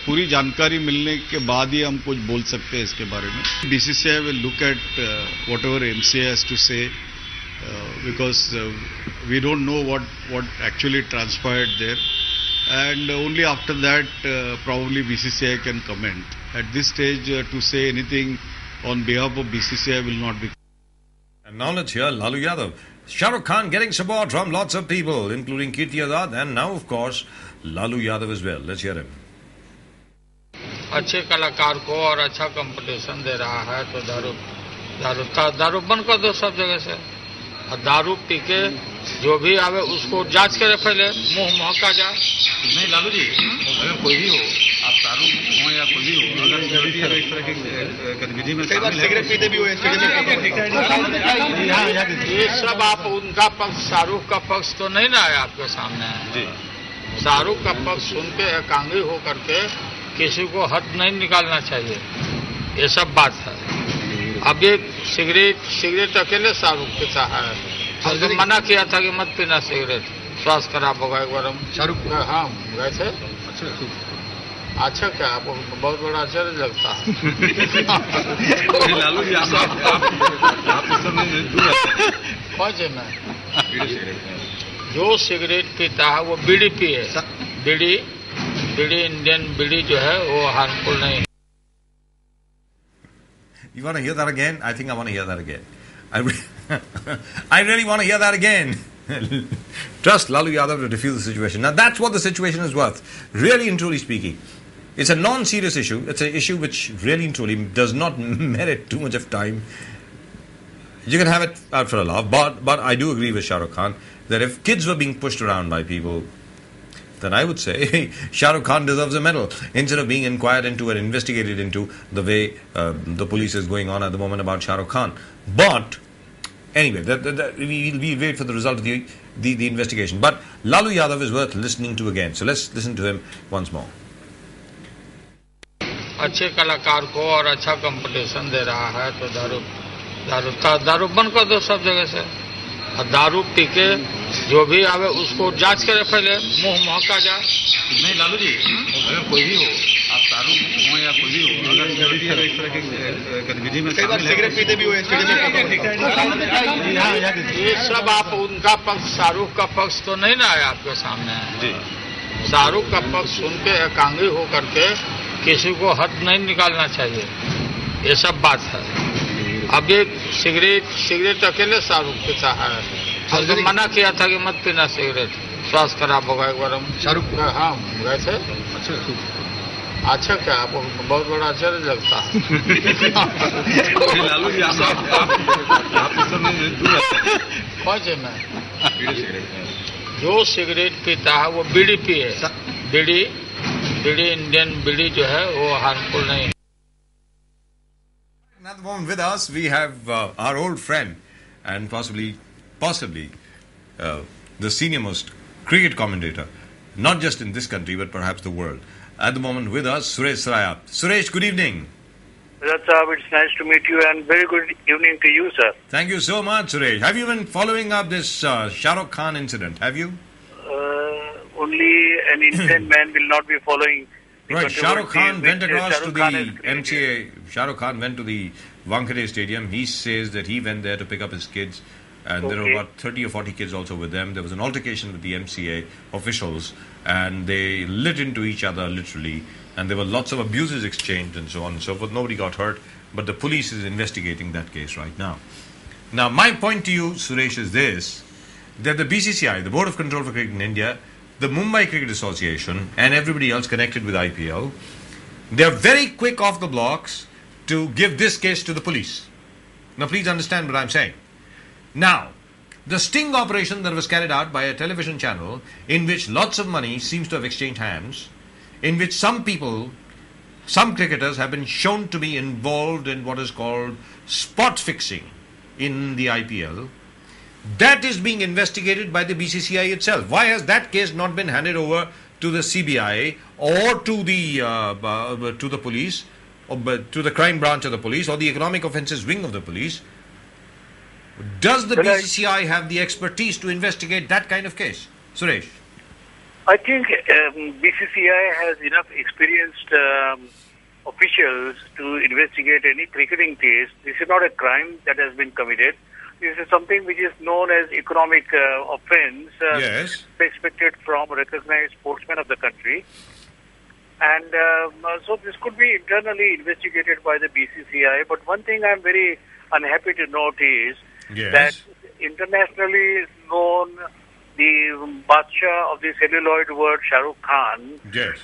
पूरी जानकारी मिलने के बाद ही हम कुछ बोल सकते हैं इसके बारे में. BCCI will look at what एवर एमसीए MCA has to, because we don't know what actually transpired there, and only after that probably BCCI can comment. At this stage to say anything on behalf of BCCI will not be. And now let's hear Lalu Yadav. Shah Rukh Khan getting support from lots of people, including Kirti Azad, and now of course Lalu Yadav as well. Let's hear him. अच्छे कलाकार को और अच्छा competition दे रहा है तो दारू बंद कर दो सब जगह से. दारू पी के जो भी आवे उसको जांच करे, पहले मुंह महका जाए. नहीं लालू जी, अगर कोई भी हो, आप दारू हो या कोई भी हो, अगर इस तरह की गतिविधि में सिगरेट पीते भी हो, ये सब आप उनका पक्ष, शाहरुख का पक्ष तो नहीं ना है आपके सामने. शाहरुख का पक्ष सुन के एकांगी हो करके किसी को हद नहीं निकालना चाहिए, ये सब बात है. अब ये सिगरेट अकेले शाहरुख पीता है, तो मना किया था कि मत पीना सिगरेट, स्वास्थ्य खराब होगा. एक बार हम शाहरुख हाँ गए थे. अच्छा क्या आपको बहुत बड़ा आश्चर्य लगता है? लालू जी जो सिगरेट पीता है वो बीड़ी पिए. बीड़ी इंडियन बीड़ी जो है वो हार्मफुल नहीं. You want to hear that again? I think I want to hear that again. I really want to hear that again. Trust Lalu Yadav to defuse the situation. Now that's what the situation is worth. Really and truly speaking. It's a non-serious issue. It's an issue which really and truly does not merit too much of time. You can have it out for a laugh, but I do agree with Shah Rukh Khan that if kids were being pushed around by people, then I would say Shah Rukh Khan deserves a medal instead of being inquired into and investigated into the way the police is going on at the moment about Shah Rukh Khan. But anyway, we'll wait for the result of the investigation. But Lalu Yadav is worth listening to again. So let's listen to him once more. अच्छे कलाकार को और अच्छा competition दे रहा है तो दारू बंद कर दो सब जगह से. दारू पी के जो भी आवे उसको जांच करे, पहले मुंह महका जाए. नहीं लालू जी, अगर कोई भी हो, आप दारू हो या कोई भी हो, अगर इस तरह की गतिविधि में सिगरेट पीते भी हो, ये सब आप उनका पक्ष, शाहरुख का पक्ष तो नहीं ना है आपके सामने. शाहरुख का पक्ष सुन के एकांगी हो करके किसी को हद नहीं निकालना चाहिए, ये सब बात है. अब ये सिगरेट अकेले शाहरुख पीता है, तो मना किया था कि मत पीना सिगरेट, स्वास्थ्य खराब होगा. एक बार हम शाहरुख हाँ गए थे. अच्छा क्या आपको बहुत बड़ा आश्चर्य लगता है? लालू जी जो सिगरेट पीता है वो बीड़ी पिए. बीड़ी इंडियन बीड़ी जो है वो हार्मफुल नहीं. At the moment with us, we have our old friend and possibly the senior most cricket commentator, not just in this country but perhaps the world. At the moment with us, Suresh Sarayat. Suresh, good evening. It's nice to meet you and very good evening to you, sir. Thank you so much, Suresh. Have you been following up this Shah Rukh Khan incident? Have you? Only an insane man will not be following. Right, Shah Rukh Khan went across to the MCA. Shah Rukh Khan went to the Wankhede Stadium. He says that he went there to pick up his kids. And there were about 30 or 40 kids also with them. There was an altercation with the MCA officials. And they lit into each other, literally. And there were lots of abuses exchanged and so on and so forth. Nobody got hurt. But the police is investigating that case right now. Now, my point to you, Suresh, is this. That the BCCI, the Board of Control for Cricket in India, the Mumbai Cricket Association, and everybody else connected with IPL, they are very quick off the blocks to give this case to the police. Now, please understand what I'm saying. Now, the sting operation that was carried out by a television channel in which lots of money seems to have exchanged hands, in which some people, some cricketers have been shown to be involved in what is called spot fixing in the IPL, that is being investigated by the BCCI itself. Why has that case not been handed over to the CBI or to the police, or to the crime branch of the police or the economic offences wing of the police? Does the BCCI have the expertise to investigate that kind of case? Suresh? I think BCCI has enough experienced officials to investigate any cricketing case. This is not a crime that has been committed. This is something which is known as economic offence, expected from recognized sportsmen of the country. And so this could be internally investigated by the BCCI. But one thing I'm very unhappy to note is that internationally known, the Badshah of the celluloid world, Shah Rukh Khan,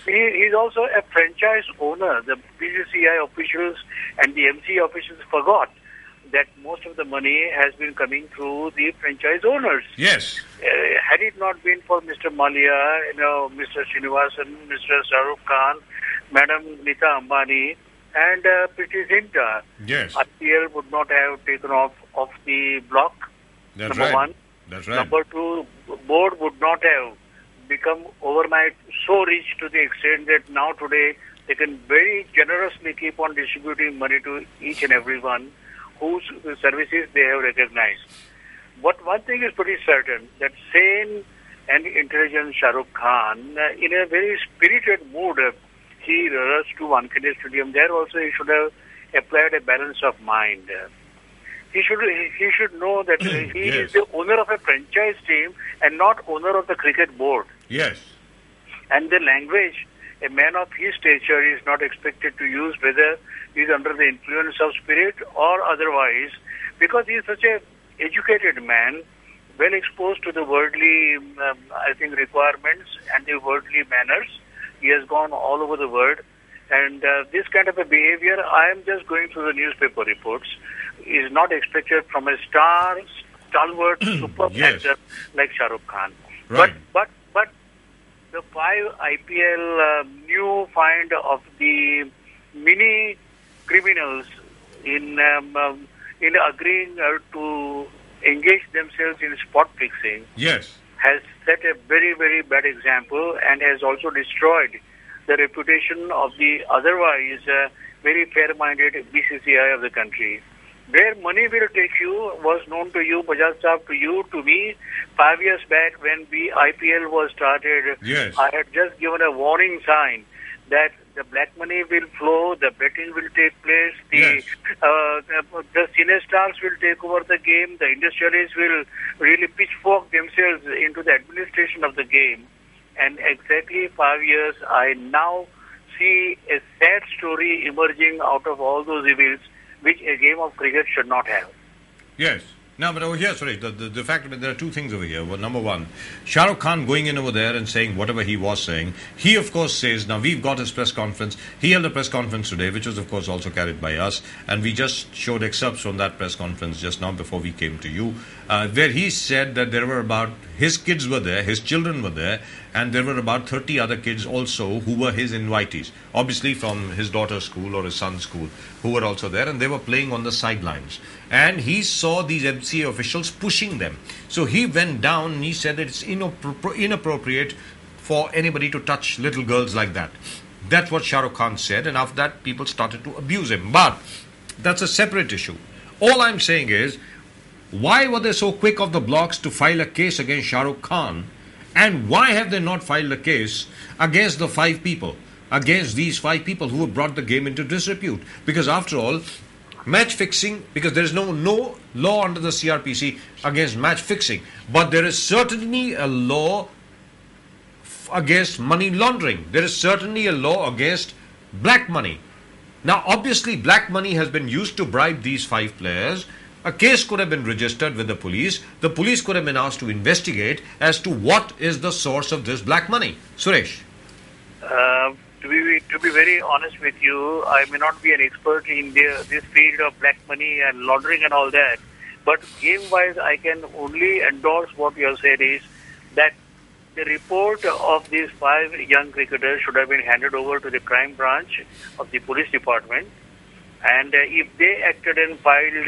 he is also a franchise owner. The BCCI officials and the MC officials forgot that most of the money has been coming through the franchise owners. Yes. Had it not been for Mr. Malia, Mr. Srinivasan, Mr. Shah Rukh Khan, Madam Nita Ambani, and Preeti Zinta, IPL would not have taken off the block. That's number one. That's right. Number two, board would not have become overnight so rich to the extent that now today they can very generously keep on distributing money to each and everyone whose services they have recognized. But one thing is pretty certain, that sane and intelligent Shah Rukh Khan, in a very spirited mood, he rushed to Wankhede Stadium. There also he should have applied a balance of mind. He should know that he is the owner of a franchise team and not owner of the cricket board. Yes. And the language a man of his stature is not expected to use, whether he is under the influence of spirit or otherwise, because he is such a educated man, well exposed to the worldly, requirements and the worldly manners. He has gone all over the world. And this kind of a behavior, I am just going through the newspaper reports, is not expected from a stalwart, superb actor like Shah Rukh Khan. Right. But the 5 IPL new find of the mini criminals in agreeing to engage themselves in spot fixing has set a very, very bad example and has also destroyed the reputation of the otherwise very fair-minded BCCI of the country. Where money will take you was known to you, Bajaj Saab, to you, to me. 5 years back when the IPL was started, I had just given a warning sign that the black money will flow, the betting will take place, the cine stars will take over the game, the industrialists will really pitchfork themselves into the administration of the game. And exactly 5 years, I now see a sad story emerging out of all those evils, which a game of cricket should not have. Yes. Now, but over here, sorry, the fact that there are two things over here. Well, number one, Shah Rukh Khan going in over there and saying whatever he was saying. He, of course, says, now we've got his press conference. He held a press conference today, which was, of course, also carried by us. And we just showed excerpts from that press conference just now before we came to you, where he said that there were about, his kids were there, his children were there, and there were about 30 other kids also who were his invitees, obviously from his daughter's school or his son's school, who were also there, and they were playing on the sidelines. And he saw these MCA officials pushing them. So he went down and he said that it's inappropriate for anybody to touch little girls like that. That's what Shah Rukh Khan said, and after that, people started to abuse him. But that's a separate issue. All I'm saying is, why were they so quick off the blocks to file a case against Shah Rukh Khan? And why have they not filed a case against the 5 people? Against these 5 people who have brought the game into disrepute? Because after all, match fixing, because there is no law under the CRPC against match fixing, but there is certainly a law against money laundering. There is certainly a law against black money. Now, obviously, black money has been used to bribe these 5 players. A case could have been registered with the police. The police could have been asked to investigate as to what is the source of this black money. Suresh. To be very honest with you, I may not be an expert in this field of black money and laundering and all that. But game-wise, I can only endorse what you have said is that the report of these 5 young cricketers should have been handed over to the crime branch of the police department. And if they acted and filed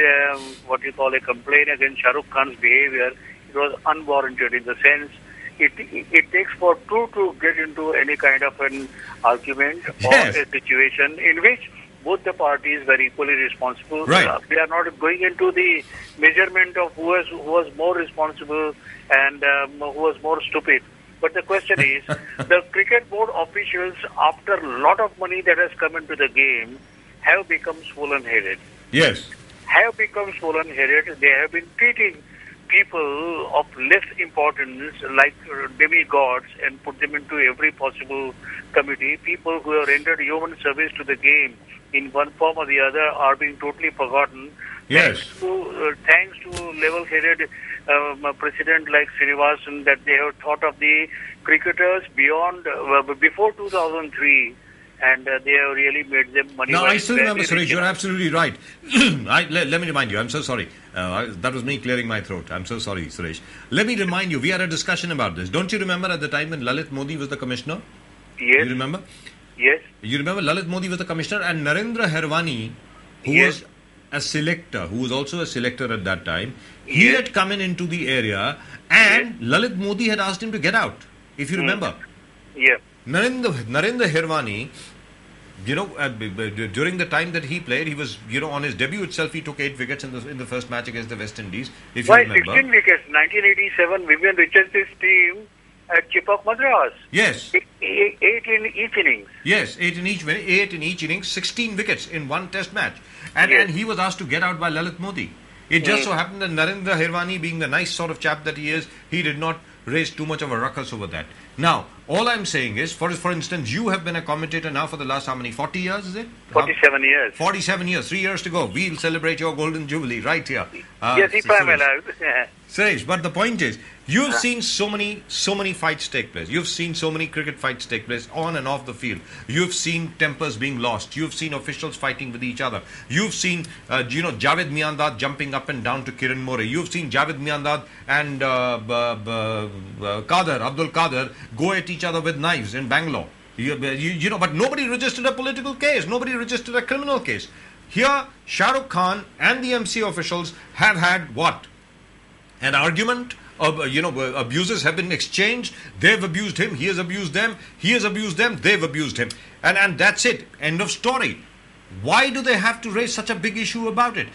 what you call a complaint against Shah Rukh Khan's behavior, it was unwarranted in the sense it takes for 2 to get into any kind of an argument or a situation in which both the parties were equally responsible. Right. We are not going into the measurement of who was more responsible and who was more stupid. But the question is, the cricket board officials, after a lot of money that has come into the game, have become swollen-headed. Yes. Have become swollen-headed. They have been treating people of less importance like demigods and put them into every possible committee. People who have rendered human service to the game in one form or the other are being totally forgotten. Yes. Thanks to level-headed president like Srinivasan, that they have thought of the cricketers beyond before 2003. And they have really made them money. No, I still remember, Suresh, you're absolutely right. Let me remind you, I'm so sorry. That was me clearing my throat. I'm so sorry, Suresh. Let me remind you, we had a discussion about this. Don't you remember at the time when Lalit Modi was the commissioner? Yes. You remember? Yes. You remember Lalit Modi was the commissioner and Narendra Herwani, who was a selector, who was also a selector at that time, he had come into the area and Lalit Modi had asked him to get out, if you remember. Yeah. Narendra Herwani, during the time that he played, he was, on his debut itself, he took 8 wickets in the first match against the West Indies, if you remember. 16 wickets, 1987, Vivian Richards' team at Chipak Madras. Yes. 8 in each innings. Yes, 8 in each innings, 16 wickets in one test match. And he was asked to get out by Lalit Modi. It just so happened that Narendra Herwani, being the nice sort of chap that he is, he did not raise too much of a ruckus over that. Now, all I'm saying is, for instance, you have been a commentator now for the last, 40 years, is it? 47 years. 47 years, 3 years to go. We'll celebrate your golden jubilee right here. Yes, if I'm allowed. Suresh, but the point is, you've seen so many fights take place. You've seen so many cricket fights take place on and off the field. You've seen tempers being lost. You've seen officials fighting with each other. You've seen, Javed Miandad jumping up and down to Kiran More. You've seen Javed Miandad and Abdul Qadir go at each other with knives in Bangalore. But nobody registered a political case. Nobody registered a criminal case. Here, Shah Rukh Khan and the MC officials have had what? An argument of, abuses have been exchanged. They've abused him. He has abused them. He has abused them. They've abused him. And that's it. End of story. Why do they have to raise such a big issue about it?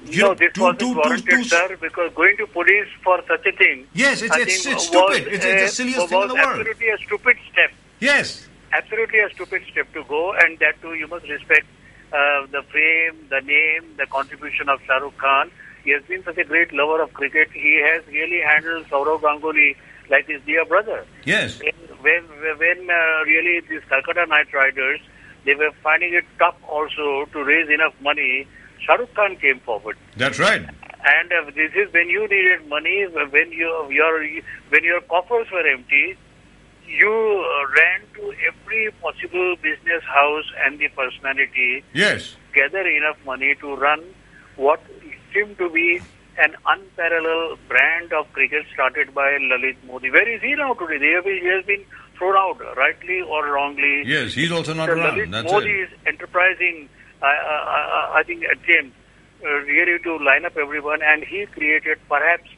This wasn't warranted, sir, because going to police for such a thing... Yes, it's stupid. It's the silliest thing in the world. Absolutely a stupid step. Yes. Absolutely a stupid step to go, and that too, you must respect the fame, the name, the contribution of Shah Rukh Khan. He has been such a great lover of cricket. He has really handled Sourav Ganguly like his dear brother. Yes. When really these Calcutta Knight Riders, they were finding it tough also to raise enough money, Shah Rukh Khan came forward. That's right. And this is when you needed money, when your coffers were empty, you ran to every possible business house and the personality. Yes. Gather enough money to run what seemed to be an unparalleled brand of cricket started by Lalit Modi. Where is he now today? He has been thrown out, rightly or wrongly. Yes, he's also not around. Lalit That's Modi it. is enterprising, I think, attempt really to line up everyone, and he created perhaps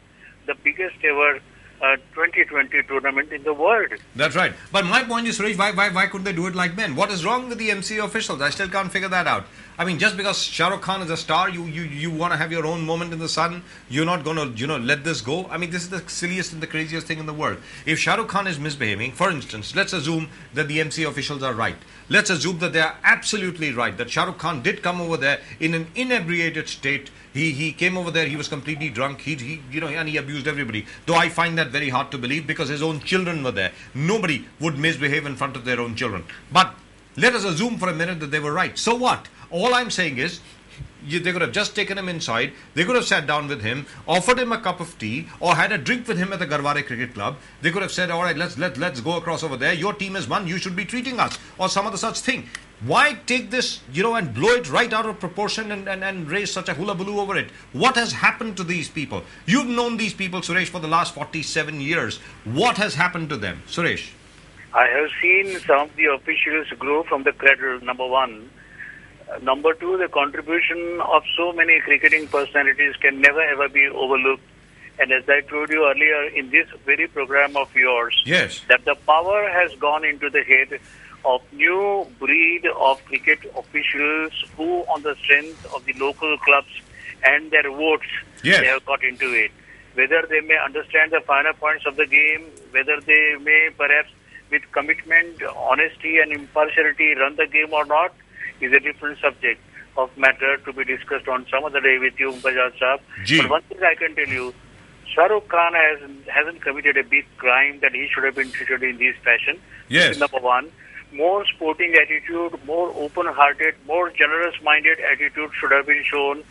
the biggest ever 2020 tournament in the world. That's right. But my point is, Suresh, why couldn't they do it like men? What is wrong with the MCA officials? I still can't figure that out. I mean, just because Shah Rukh Khan is a star, you want to have your own moment in the sun, you're not going to, let this go. I mean, this is the silliest and the craziest thing in the world. If Shah Rukh Khan is misbehaving, for instance, let's assume that the MCA officials are right. Let's assume that they are absolutely right, that Shah Rukh Khan did come over there in an inebriated state. He came over there, he was completely drunk, and he abused everybody. Though I find that very hard to believe because his own children were there. Nobody would misbehave in front of their own children. But let us assume for a minute that they were right. So what? All I'm saying is, they could have just taken him inside, they could have sat down with him, offered him a cup of tea, or had a drink with him at the Garware Cricket Club. They could have said, all right, let's go across over there, your team has won, you should be treating us, or some other such thing. Why take this, and blow it right out of proportion and raise such a hullabaloo over it? What has happened to these people? You've known these people, Suresh, for the last 47 years. What has happened to them? Suresh? I have seen some of the officials grow from the cradle, number one. Number two, the contribution of so many cricketing personalities can never ever be overlooked. And as I told you earlier in this very program of yours, yes, that the power has gone into the head of new breed of cricket officials who, on the strength of the local clubs and their votes, yes, they have got into it. Whether they may understand the finer points of the game, whether they may perhaps with commitment, honesty and impartiality run the game or not, is a different subject of matter to be discussed on some other day with you, Bajaj Saab. But one thing I can tell you, Shah Rukh Khan hasn't committed a big crime that he should have been treated in this fashion. Yes. This is number one. More sporting attitude, more open-hearted, more generous-minded attitude should have been shown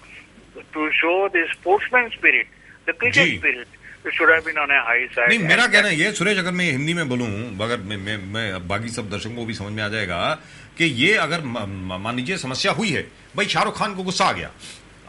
to show the sportsman spirit, the cricket spirit. It should have been on a high side. नहीं, मेरा कहना ये, सुरेश, अगर मैं हिंदी में बोलूं, अगर मैं बाकी सब दर्शकों को भी समझ में आ जाएगा कि ये अगर मान लीजिए समस्या हुई है, भाई शाहरुख खान को गुस्सा आ गया,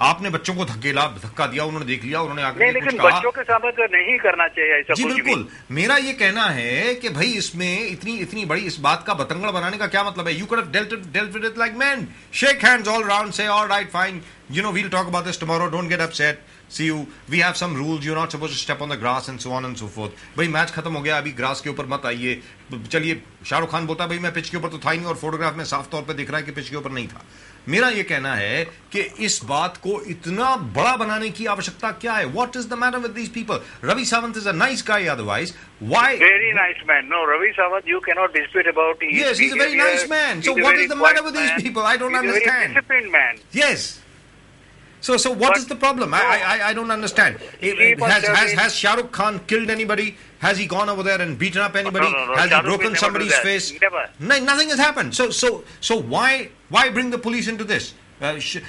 आपने बच्चों को धक्का दिया, उन्होंने देख लिया, उन्होंने आकर नहीं, लेकिन बच्चों के सामने तो नहीं करना चाहिए ऐसा। जी बिल्कुल, मेरा ये कहना है कि भाई इसमें इतनी बड़ी इस बात का बतंगड़ बनाने का क्या मतलब है? You could have dealt with it like men. Shake hands all round, say all right, fine, we'll talk about this tomorrow, don't get upset. See you, we have some rules, you're not supposed to step on the grass and so on and so forth. भाई match खत्म हो गया, अभी grass के ऊपर मत आइए. चलिए, शाहरुख खान बोलता है भाई मैं पिच के ऊपर तो था ही नहीं और फोटोग्राफ में साफ तौर पे दिख रहा है कि पिच के ऊपर नहीं था. मेरा ये कहना है कि इस बात को इतना बड़ा बनाने की आवश्यकता क्या है? What is the matter with these people? Ravi Sawant is a nice guy otherwise. Why? Very nice man. No, Ravi Sawant, you cannot dispute about his Yes, he's a very nice man. So what is the matter with these people? I don't understand. He's a very disciplined man. Yes. So what is the problem? I don't understand. Has Shah Rukh Khan killed anybody? Has he gone over there and beaten up anybody? No. Has he broken somebody's face? Never. No, nothing has happened. So why bring the police into this?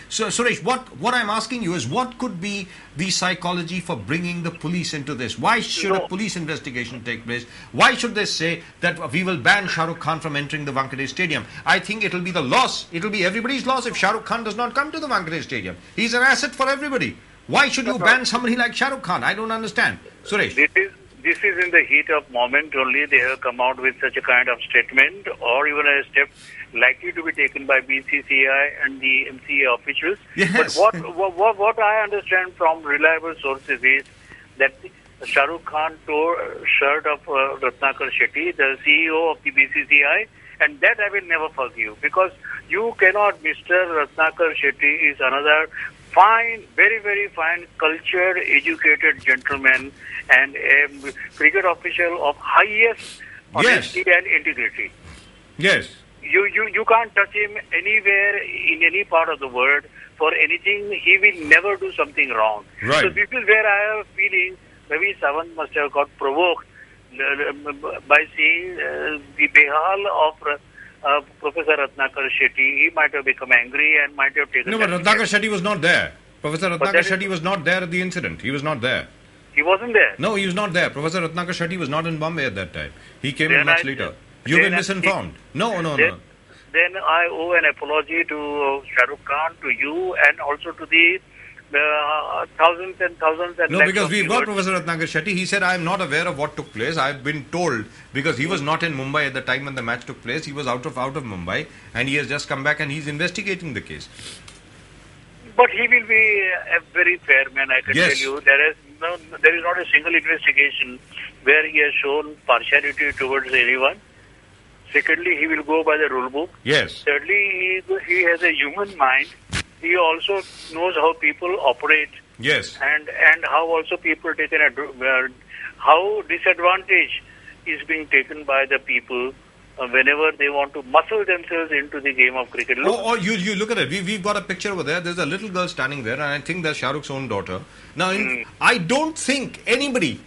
So Suresh, what I'm asking you is, what could be the psychology for bringing the police into this? Why should a police investigation take place? Why should they say that we will ban Shah Rukh Khan from entering the Wankhede Stadium? I think it'll be the loss. It'll be everybody's loss if Shah Rukh Khan does not come to the Wankhede Stadium. He's an asset for everybody. Why should you ban somebody like Shah Rukh Khan? I don't understand. Suresh. This is in the heat of moment only they have come out with such a kind of statement, or even a step likely to be taken by BCCI and the MCA officials. Yes. But what I understand from reliable sources is that Shah Rukh Khan tore a shirt of Ratnakar Shetty, the CEO of the BCCI, and that I will never forgive, because you cannot, Mr. Ratnakar Shetty is another fine, very, very fine, cultured, educated gentleman and a cricket official of highest honesty and integrity. Yes. You can't touch him anywhere in any part of the world for anything. He will never do something wrong. Right. So this is where I have a feeling Ravi Sawant must have got provoked by seeing the behal of Professor Ratnakar Shetty. He might have become angry and might have taken... No, but Ratnakar Shetty was not there. Professor Ratnakar Shetty was not there at the incident. He was not there. He wasn't there? No, he was not there. Professor Ratnakar Shetty was not in Bombay at that time. He came in much later. You've been misinformed. No. Then I owe an apology to Shah Rukh Khan, to you, and also to the thousands and thousands and... No, because we've got Professor Ratnakar Shetty. He said, I am not aware of what took place. I've been told, because he was not in Mumbai at the time when the match took place. He was out of Mumbai, and he has just come back and he's investigating the case. But he will be a very fair man, I can tell you. There has there is not a single investigation where he has shown partiality towards anyone. Secondly, he will go by the rule book. Yes. Thirdly, he has a human mind. He also knows how people operate. Yes. And how also people taken how disadvantage is being taken by the people whenever they want to muscle themselves into the game of cricket. You look at it. We've got a picture over there. There's a little girl standing there, and I think that's Shah Rukh's own daughter. Now, I don't think anybody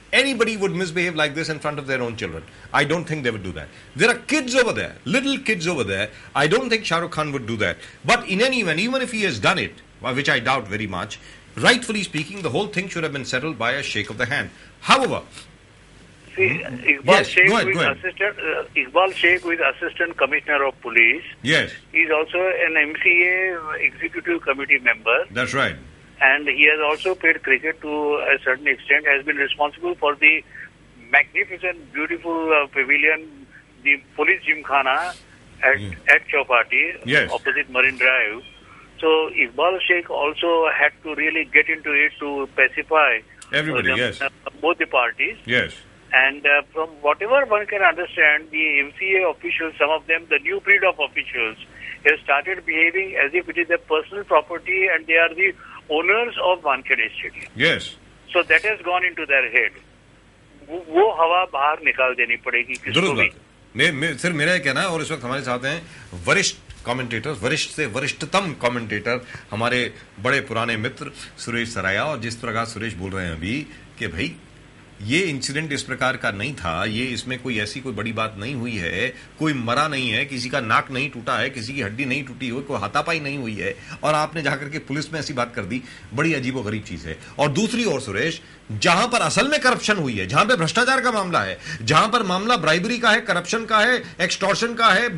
would misbehave like this in front of their own children. I don't think they would do that. There are kids over there, little kids over there. I don't think Shah Rukh Khan would do that. But in any event, even if he has done it, which I doubt very much, rightfully speaking, the whole thing should have been settled by a shake of the hand. However, Iqbal Sheikh with Assistant Commissioner of Police. Yes. He's also an MCA Executive Committee member. That's right. And he has also played cricket to a certain extent, has been responsible for the magnificent, beautiful pavilion, the police gymkhana at Chowpatty, opposite Marine Drive. So Iqbal Sheikh also had to really get into it to pacify everybody, both the parties. Yes. And from whatever one can understand, the MCA officials, some of them, the new breed of officials, have started behaving as if it is their personal property and they are the owners of Wankhede Stadium. Yes. So that has gone into their head. वो हवा बाहर निकाल देनी पड़ेगी किसको भी. सिर्फ मेरा कहना है, और इस वक्त हमारे साथ हैं वरिष्ठ कमेंटेटर, वरिष्ठ से वरिष्ठतम कमेंटेटर, हमारे बड़े पुराने मित्र सुरेश सराया. और जिस प्रकार सुरेश बोल रहे हैं अभी कि भाई ये इंसिडेंट इस प्रकार का नहीं था, ये इसमें कोई ऐसी कोई बड़ी बात नहीं हुई है, कोई मरा नहीं है, किसी का नाक नहीं टूटा है, किसी की हड्डी नहीं टूटी हुई, कोई हाथापाई नहीं हुई है, और आपने जाकर के पुलिस में ऐसी बात कर दी, बड़ी अजीबोगरीब चीज है. और दूसरी ओर सुरेश, जहां पर असल में करप्शन हुई है, जहां पे भ्रष्टाचार का मामला है, जहां पर मामला ब्राइबरी का है, करप्शन का है, एक्सटॉर्शन का है,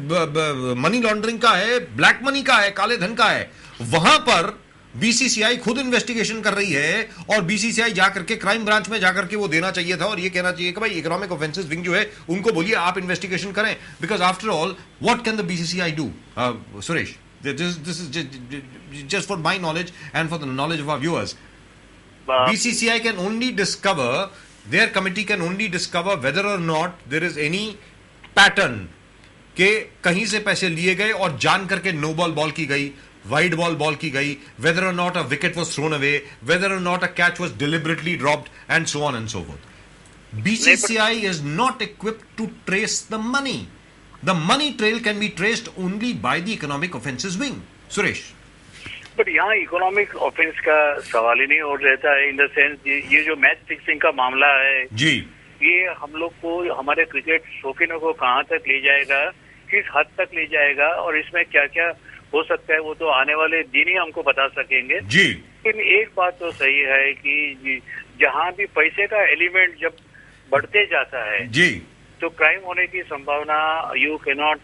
मनी लॉन्ड्रिंग का है, ब्लैक मनी का है, काले धन का है, वहां पर बीसीसीआई खुद इन्वेस्टिगेशन कर रही है. और बीसीसीआई जाकर के क्राइम ब्रांच में जाकर के वो देना चाहिए था और ये कहना चाहिए कि भाई इकोनॉमिक ऑफेंसेस विंग जो है उनको बोलिए आप इन्वेस्टिगेशन करें. Because after all what can the BCCI do? Suresh, this is just for my knowledge and for the knowledge of our viewers. BCCI can only discover, their committee can only discover whether or not there is any pattern के कहीं से पैसे लिए गए और जान करके no ball की गई, वाइड बॉल की गई, whether or not a wicket was thrown away, whether or not a catch was deliberately dropped, and so on and so forth. BCCI is not equipped to trace the money. The money trail can be traced only by the economic offences wing. Suresh. But यहाँ economic offence का सवाल ही नहीं हो रहता है. In the sense ये जो match fixing का मामला है जी, ये हम लोग को, हमारे क्रिकेट शौकीनों को कहाँ तक ले जाएगा, किस हद तक ले जाएगा, और इसमें क्या क्या हो सकता है वो तो आने वाले दिन ही हमको बता सकेंगे जी. लेकिन एक बात तो सही है कि जहाँ भी पैसे का एलिमेंट जब बढ़ते जाता है जी, तो क्राइम होने की संभावना यू कैन नॉट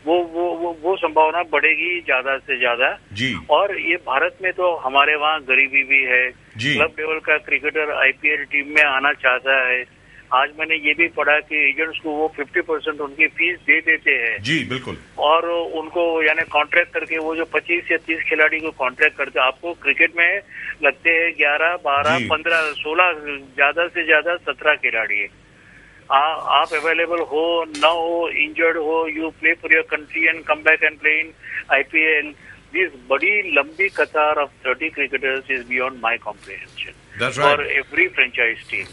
वो संभावना बढ़ेगी ज्यादा से ज्यादा जी. और ये भारत में तो हमारे वहाँ गरीबी भी है. जी. क्लब लेवल का क्रिकेटर आईपीएल टीम में आना चाहता है. आज मैंने ये भी पढ़ा कि एजेंट्स को वो 50% उनकी फीस दे देते हैं. जी बिल्कुल. और उनको यानी कॉन्ट्रैक्ट करके वो जो 25 या 30 खिलाड़ी को कॉन्ट्रैक्ट करते हैं, आपको क्रिकेट में लगते हैं 11, 12, 15, 16, ज्यादा से ज्यादा 17 खिलाड़ी है. आप अवेलेबल हो न हो, इंजर्ड हो, you play for your country and come back and play in IPL. This बड़ी लंबी कतार of 30 cricketers is beyond my comprehension for every franchise team.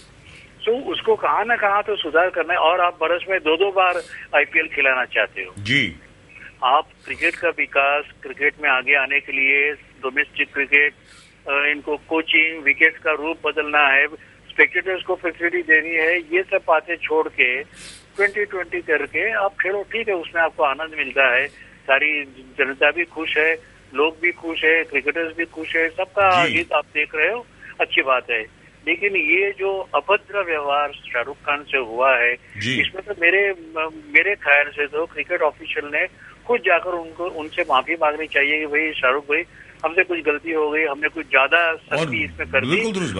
तो उसको कहाँ न कहाँ तो सुधार करना है. और आप बरस में 2-2 बार आईपीएल खिलाना चाहते हो जी. आप क्रिकेट का विकास, क्रिकेट में आगे आने के लिए डोमेस्टिक क्रिकेट, इनको कोचिंग, विकेट का रूप बदलना है, स्पेक्टेटर्स को फैसिलिटी देनी है, ये सब बातें छोड़ के 2020 करके आप खेलो. ठीक है, उसमें आपको आनंद मिलता है, सारी जनता भी खुश है, लोग भी खुश है, क्रिकेटर्स भी खुश है, सबका हित आप देख रहे हो, अच्छी बात है. लेकिन ये जो अभद्र व्यवहार शाहरुख खान से हुआ है, इसमें तो मेरे ख्याल से तो क्रिकेट ऑफिशियल ने खुद जाकर उनसे माफी मांगनी चाहिए कि भाई शाहरुख भाई, हमसे कुछ गलती हो गई, हमने कुछ ज्यादा सख्ती इसमें कर दी.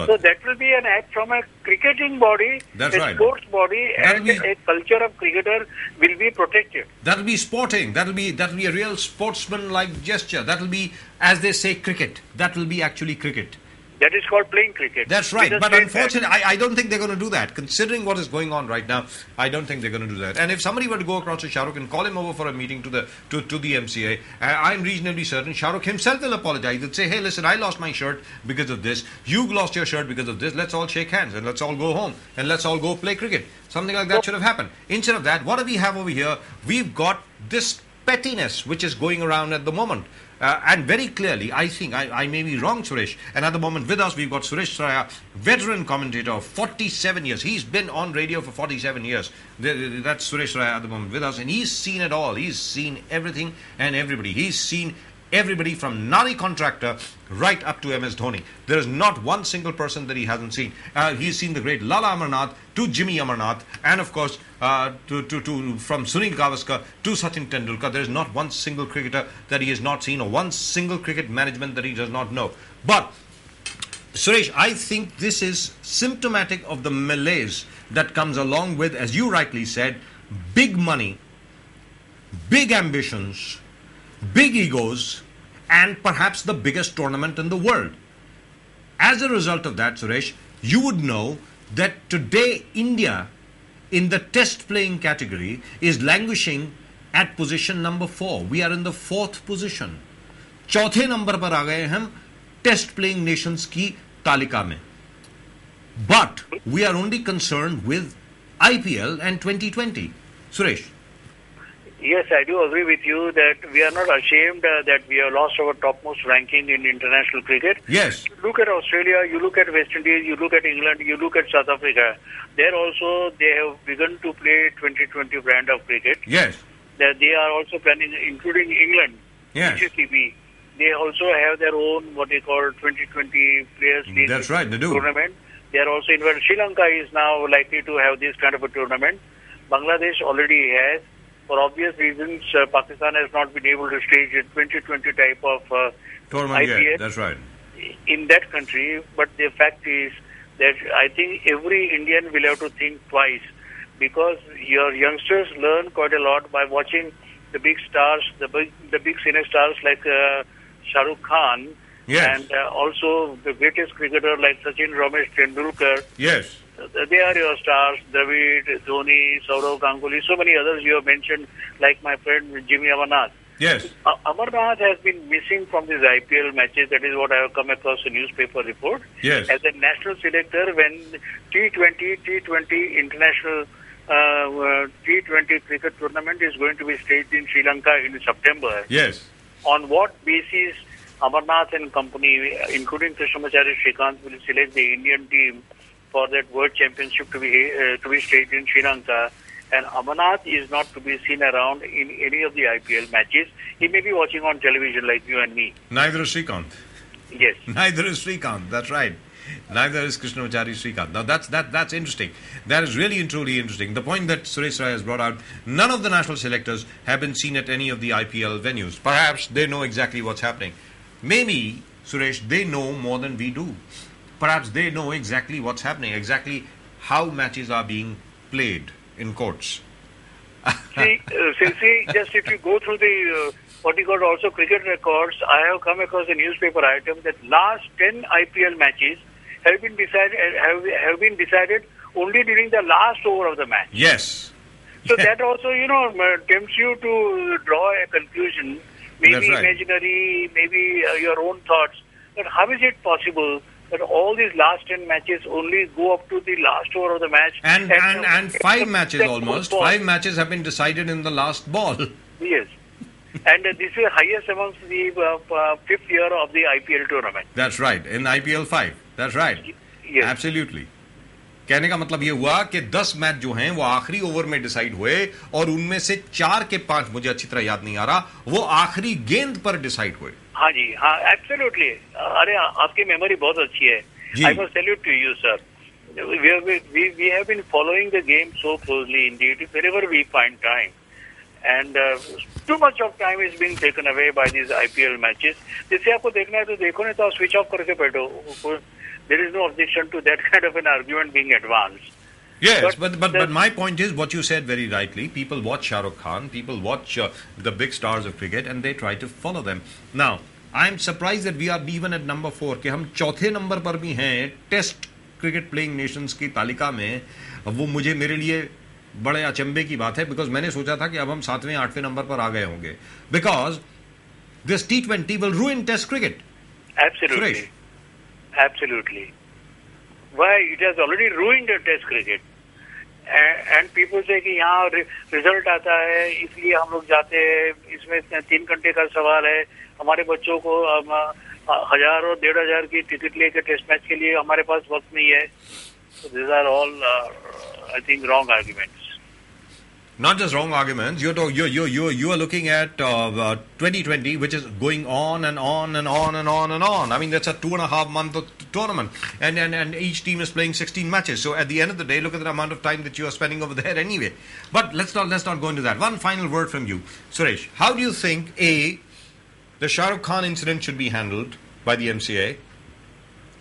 तो that will be an act from A cricketing body, sports body, and a culture of cricketer will be protected. That will be sporting. That will be a real sportsman-like gesture. That will be, as they say, cricket. That will be actually cricket. That is called playing cricket. That's right. But unfortunately, I don't think they're going to do that. Considering what is going on right now, I don't think they're going to do that. And if somebody were to go across to Shah Rukh and call him over for a meeting to the MCA, I'm reasonably certain Shah Rukh himself will apologize. He'll say, hey, listen, I lost my shirt because of this. You lost your shirt because of this. Let's all shake hands and let's all go home and let's all go play cricket. Something like that should have happened. Instead of that, what do we have over here? We've got this pettiness which is going around at the moment. And very clearly, I think, I may be wrong, Suresh, and at the moment with us, we've got Suresh Raya, veteran commentator of 47 years. He's been on radio for 47 years. That's Suresh Raya at the moment with us, and he's seen it all. He's seen everything and everybody. He's seen everybody from Nari Contractor right up to MS Dhoni. There is not one single person that he hasn't seen. He's seen the great Lala Amarnath to Jimmy Amarnath, and of course from Sunil Gavaskar to Sachin Tendulkar. There is not one single cricketer that he has not seen, or one single cricket management that he does not know. But Suresh, I think this is symptomatic of the malaise that comes along with, as you rightly said, big money, big ambitions, big egos, and perhaps the biggest tournament in the world. As a result of that, Suresh, you would know that today India in the test playing category is languishing at position number 4. We are in the 4th position. चौथे number पर आ गए हम test playing Nations की तालिका में. But we are only concerned with IPL and 2020. Suresh. Yes, I do agree with you that we are not ashamed that we have lost our topmost ranking in international cricket. Yes. You look at Australia, you look at West Indies, you look at England, you look at South Africa. There also they have begun to play 2020 brand of cricket. Yes. They are also planning, including England, yes. CCB. They also have their own what they call 2020 Players League. That's right, they do. Tournament. They are also involved. Sri Lanka is now likely to have this kind of a tournament. Bangladesh already has. For obvious reasons, Pakistan has not been able to stage a 2020 type of tournament IPL. Yet. That's right. In that country, but the fact is that I think every Indian will have to think twice, because your youngsters learn quite a lot by watching the big stars, the big cine stars like Shah Rukh Khan, yes. and also the greatest cricketer like Sachin Ramesh Tendulkar. Yes. They are your stars, Dravid, Dhoni, Saurav Ganguly, so many others you have mentioned, like my friend Jimmy Amarnath. Yes. Amarnath has been missing from these IPL matches. That is what I have come across a newspaper report. Yes. As a national selector, when T20 international T20 cricket tournament is going to be staged in Sri Lanka in September. Yes. On what basis Amarnath and company, including Krishnamacharya Srikanth, will select the Indian team for that World Championship to be staged in Sri Lanka, and Amarnath is not to be seen around in any of the IPL matches. He may be watching on television like you and me. Neither is Srikanth. Yes. Neither is Srikanth. That's right. Neither is Krishnamacharya Srikanth. Now that's interesting. That is really and truly interesting. The point that Suresh Rai has brought out, none of the national selectors have been seen at any of the IPL venues. Perhaps they know exactly what's happening. Maybe, Suresh, they know more than we do. Perhaps they know exactly what's happening, exactly how matches are being played in courts. See, just if you go through the what you call also cricket records, I have come across a newspaper item that last 10 IPL matches have been decided only during the last over of the match. Yes. So that also, tempts you to draw a conclusion, maybe right. Imaginary, maybe your own thoughts. But how is it possible that all these last 10 matches only go up to the last over of the match? And 5 matches almost. 5 matches have been decided in the last ball. Yes. And this is the highest amongst the 5th year of the IPL tournament. That's right. In IPL 5. That's right. Yes. Absolutely. कहने का मतलब ये हुआ कि 10 match जो हैं वो आखिरी ओवर में डिसाइड हुए और उनमें से 4 के 5 मुझे अच्छी तरह याद नहीं आ रहा वो आखिरी गेंद पर डिसाइड हुए. हाँ जी, हाँ, एब्सोल्युटली. अरे आपकी मेमोरी बहुत अच्छी है. I must salute to you, sir. We have been following the game so closely indeed wherever we find time. And too much of time is being taken away by these IPL matches. जैसे आपको देखना है तो देखो नहीं तो आप switch off करके बैठो. There is no objection to that kind of an argument being advanced. Yes, but my point is what you said very rightly. People watch Shah Rukh Khan, people watch the big stars of cricket and they try to follow them. Now, I am surprise that we are even at number 4 कि हम चौथे number पर भी हैं test cricket playing Nations की तालिका में. वो मुझे मेरे लिए बड़े अचंभे की बात है, बिकॉज मैंने सोचा था कि अब हम 7वें 8वें नंबर पर आ गए होंगे, because this T20 will ruin Test cricket. Absolutely. Suresh. Absolutely. Why? It has already ruined the Test cricket. And people say कि यहाँ रिजल्ट आता है इसलिए हम लोग जाते हैं, इसमें 3 घंटे का सवाल है, हमारे बच्चों को 1000 और 1500 की टिकट लेकर टेस्ट मैच के लिए हमारे पास वक्त नहीं है. So these are all, I think, wrong arguments. Not just wrong arguments. You are looking at 2020, which is going on and on and on and on and on. I mean, that's a 2.5 month tournament, and each team is playing 16 matches. So at the end of the day, look at the amount of time that you are spending over there anyway. But let's not go into that. One final word from you, Suresh. How do you think the Shah Rukh Khan incident should be handled by the MCA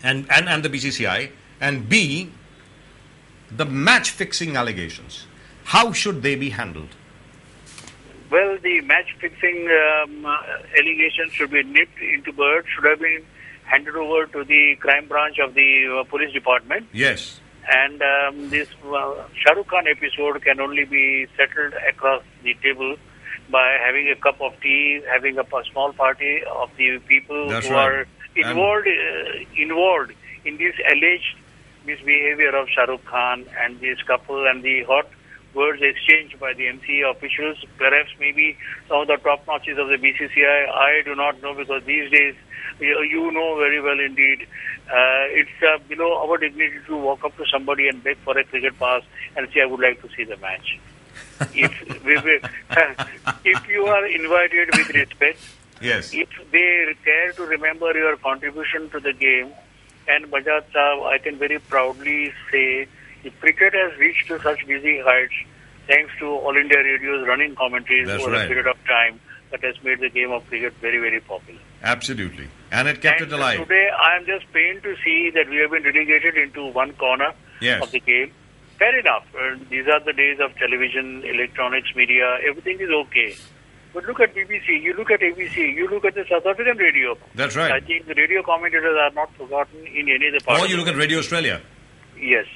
and the BCCI, and B, the match fixing allegations? How should they be handled? Well, the match-fixing allegations should be nipped into bud, should have been handed over to the crime branch of the police department. Yes. And this Shah Rukh Khan episode can only be settled across the table by having a cup of tea, having a small party of the people That's who right. are involved in this alleged misbehavior of Shah Rukh Khan and this couple, and the hot words exchanged by the MCA officials, perhaps maybe some of the top notches of the BCCI. I do not know, because these days, you know very well indeed, it's below our dignity to walk up to somebody and beg for a cricket pass and say, I would like to see the match. If you are invited with respect, yes, if they care to remember your contribution to the game, and Bajaj Saab, I can very proudly say, if cricket has reached to such busy heights, thanks to All India Radio's running commentaries over a period of time, that has made the game of cricket very, very popular. Absolutely. And it kept it alive. Today, I am just pained to see that we have been relegated into one corner of the game. Fair enough. These are the days of television, electronics, media. Everything is okay. But look at BBC, you look at ABC, you look at the South African radio. That's right. I think the radio commentators are not forgotten in any other part. Or you look at Radio Australia. Yes.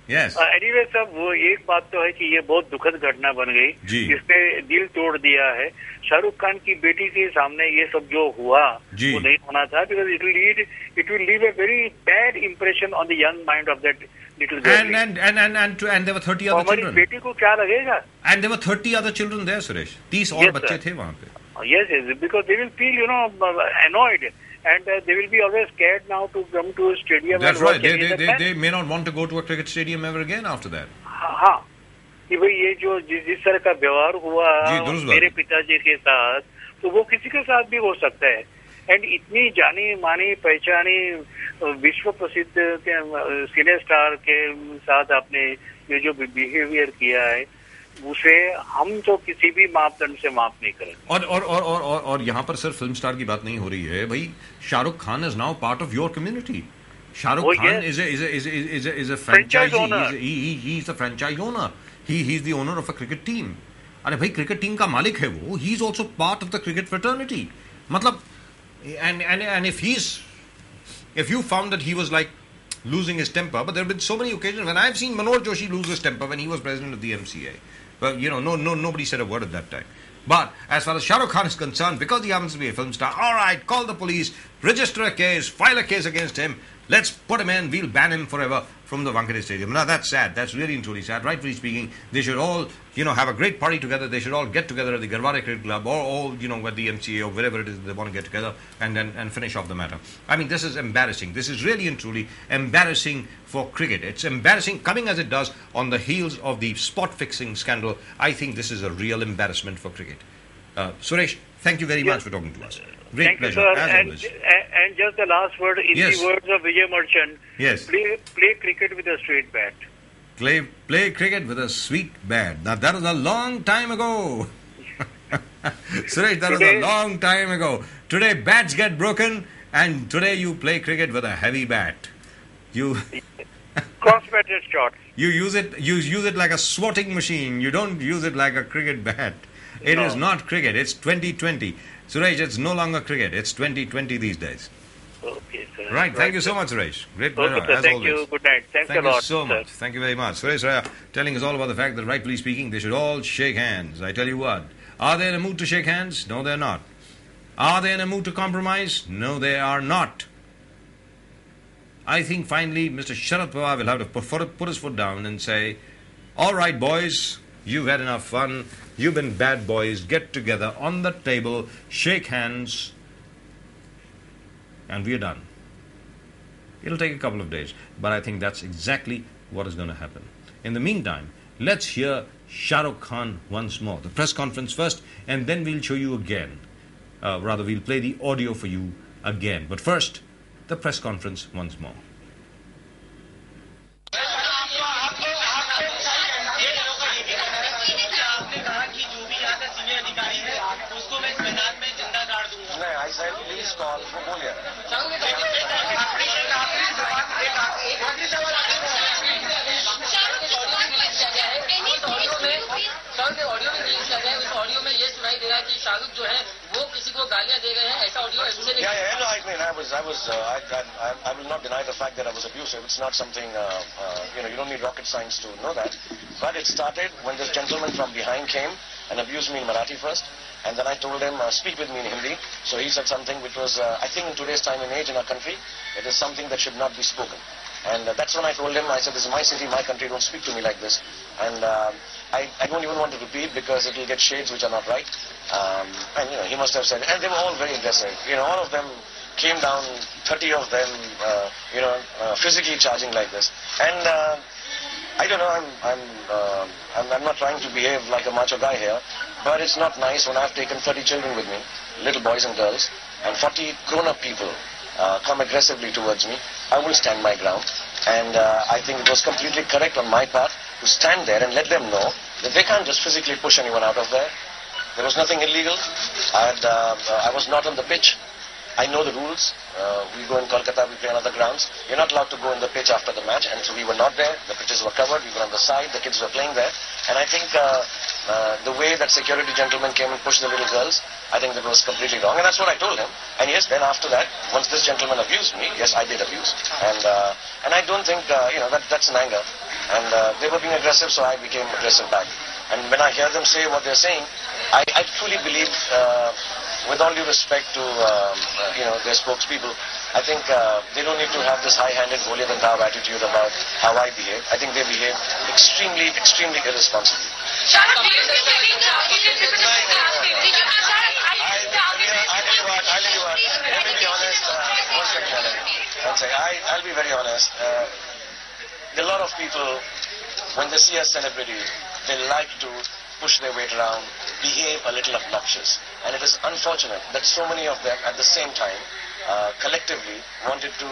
Yes. Anyway सब वो एक बात तो है कि ये बहुत दुखद घटना बन गई, इसने दिल तोड़ दिया है. शाहरुख खान की बेटी के सामने ये सब जो हुआ वो नहीं होना था, because it will leave a very bad impression on the young mind of that little girl. And there were 30 other children. हमारी बेटी को क्या लगेगा? And there were 30 other children there, Suresh. 30 और बच्चे थे वहाँ पे. Yes, because they will feel, annoyed. And they will be always scared now to come to a stadium. That's right. They may not want to go to a cricket stadium ever again after that. हाँ, कि भाई ये जो जिस तरह का व्यवहार हुआ मेरे पिताजी के साथ, तो वो किसी के साथ भी हो सकता है. एंड इतनी जानी मानी पहचानी विश्व प्रसिद्ध सिने स्टार के साथ आपने ये जो बिहेवियर किया है, उसे हम तो किसी भी मापदंड से माफ नहीं करेंगे. और यहाँ पर सिर्फ फिल्म स्टार की बात नहीं हो रही है भाई. Shahrukh Khan is now part of your community. Shahrukh Khan is a franchisee. He is a franchise owner. He is the owner of a cricket team. अरे भाई क्रिकेट टीम का मालिक है वो. He is also part of the cricket fraternity. मतलब and if you found that he was like losing his temper, but there have been so many occasions when I have seen Manoj Joshi lose his temper when he was president of the MCA. Well, nobody said a word at that time. But as far as Shah Rukh Khan is concerned, because he happens to be a film star, all right, call the police, register a case, file a case against him. Let's put him in. We'll ban him forever from the Wankhede Stadium. Now that's sad. That's really and truly sad. Rightfully speaking, they should all, have a great party together. They should all get together at the Garware Cricket Club or all, at the MCA or wherever it is they want to get together and finish off the matter. I mean, this is embarrassing. This is really and truly embarrassing for cricket. It's embarrassing coming as it does on the heels of the spot fixing scandal. I think this is a real embarrassment for cricket. Suresh, thank you very much for talking to us. Great pleasure, as always. And just the last word, in the words of Vijay Merchant, play cricket with a straight bat. Play cricket with a sweet bat. Now, that was a long time ago. Suresh, that was a long time ago. Today, bats get broken, and today you play cricket with a heavy bat. You cross-batted shot. You use it like a swatting machine. You don't use it like a cricket bat. It is not cricket. It's 2020. Suresh, it's no longer cricket. It's 2020 these days. Okay, sir. Right. Thank you so much, Suresh. Great pleasure, Okay, sir. as Thank always. you. Good night. Thanks Thank a lot. you so sir. much. Thank you very much. Suresh Raya telling us all about the fact that, rightfully speaking, they should all shake hands. I tell you what. Are they in a mood to shake hands? No, they're not. Are they in a mood to compromise? No, they are not. I think finally Mr. Sharad Pawar will have to put his foot down and say, all right, boys, you've had enough fun. You've been bad boys. Get together on the table, shake hands, and we're done. It'll take a couple of days, but I think that's exactly what is going to happen. In the meantime, let's hear Shah Rukh Khan once more. The press conference first, and then we'll show you again. We'll play the audio for you again. But first, the press conference once more. I said, please call for Bolia. Audio में release किया गया है, उस audio में ये सुनाई दे रहा है कि शाहरुख जो है वो किसी को गालियां दे रहे हैं, ऐसा ऑडियो ऐसे नहीं। I will not deny the fact that I was abusive. It's not something, you don't need rocket science to know that. But it started when this gentleman from behind came and abused me in Marathi first. And then I told him, speak with me in Hindi. So he said something which was, I think in today's time and age in our country, it is something that should not be spoken. And that's when I told him, I said, this is my city, my country, don't speak to me like this. And I don't even want to repeat because it will get shades which are not right. And, he must have said, and they were all very aggressive. All of them came down, 30 of them, physically charging like this. And I don't know, I'm not trying to behave like a macho guy here, but it's not nice when I've taken 30 children with me, little boys and girls, and 40 grown-up people come aggressively towards me. I will stand my ground, and I think it was completely correct on my part to stand there and let them know that they can't just physically push anyone out of there. There was nothing illegal. I was not on the pitch. I know the rules. We go in Kolkata, we play on other grounds. You're not allowed to go in the pitch after the match, and so we were not there. The pitches were covered. We were on the side. The kids were playing there. And I think the way that security gentleman came and pushed the little girls, I think that was completely wrong. And that's what I told him. And yes, then after that, once this gentleman abused me, yes, I did abuse. And I don't think, that's an anger. And they were being aggressive, so I became aggressive back. And when I hear them say what they're saying, I truly believe, with all due respect to, their spokespeople, I think they don't need to have this high-handed, holier-than-thou attitude about how I behave. I think they behave extremely, extremely irresponsibly. I'll be very honest. There are a lot of people, when they see a celebrity, they like to push their weight around, behave a little obnoxious. And it is unfortunate that so many of them at the same time collectively wanted to,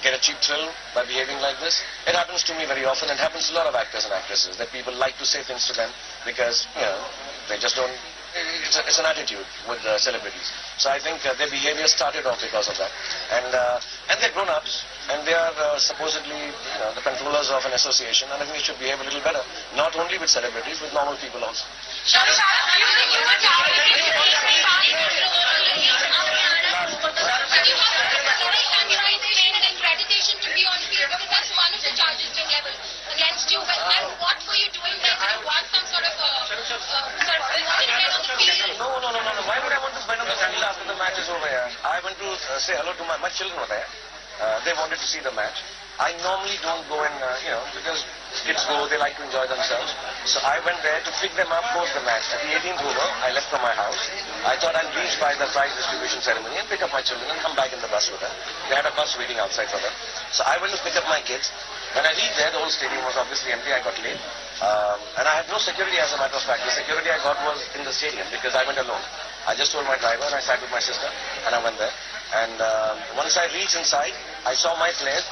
get a cheap thrill by behaving like this. It happens to me very often. It happens to a lot of actors and actresses that people like to say things to them because, they just don't. It's an attitude with celebrities. So I think their behavior started off because of that. And they're grown-ups, and they are supposedly the controllers of an association, and I think they should behave a little better, not only with celebrities, with normal people also. Against you, and what were you doing there? Did you want some sort of No. Why would I want to spend on the channel after the match is over here? I went to say hello to my children were there. They wanted to see the match. I normally don't go in, because kids go, they like to enjoy themselves. So I went there to pick them up post the match. At the 18th over, I left from my house. I thought I'd reach by the prize distribution ceremony and pick up my children and come back in the bus with them. They had a bus waiting outside for them. So I went to pick up my kids. When I reached there, the whole stadium was obviously empty. I got late. And I had no security, as a matter of fact. The security I got was in the stadium because I went alone. I just told my driver and I sat with my sister and I went there. And once I reached inside, I saw my players.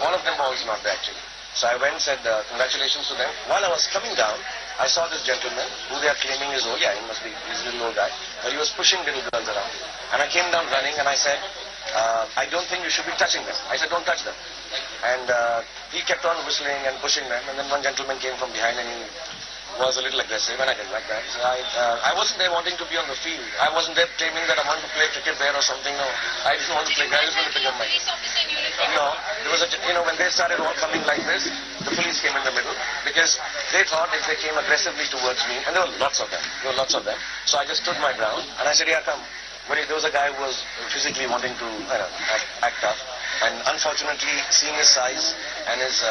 All of them were also not there actually. So I went and said congratulations to them. While I was coming down, I saw this gentleman who they are claiming is old. Yeah, he must be this little old guy. But he was pushing little girls around. And I came down running and I said, I don't think you should be touching them. I said, don't touch them. And he kept on whistling and pushing them. And then one gentleman came from behind and he was a little aggressive, and I didn't like that. So I wasn't there wanting to be on the field. I wasn't there claiming that I wanted to play cricket there or something. No, I didn't want to play. I just wanted to pick up my. No, there was when they started all coming like this, the police came in the middle because they thought if they came aggressively towards me, and there were lots of them. So I just stood my ground and I said, yeah, come. But there was a guy who was physically wanting to, act tough. And unfortunately, seeing his size and his,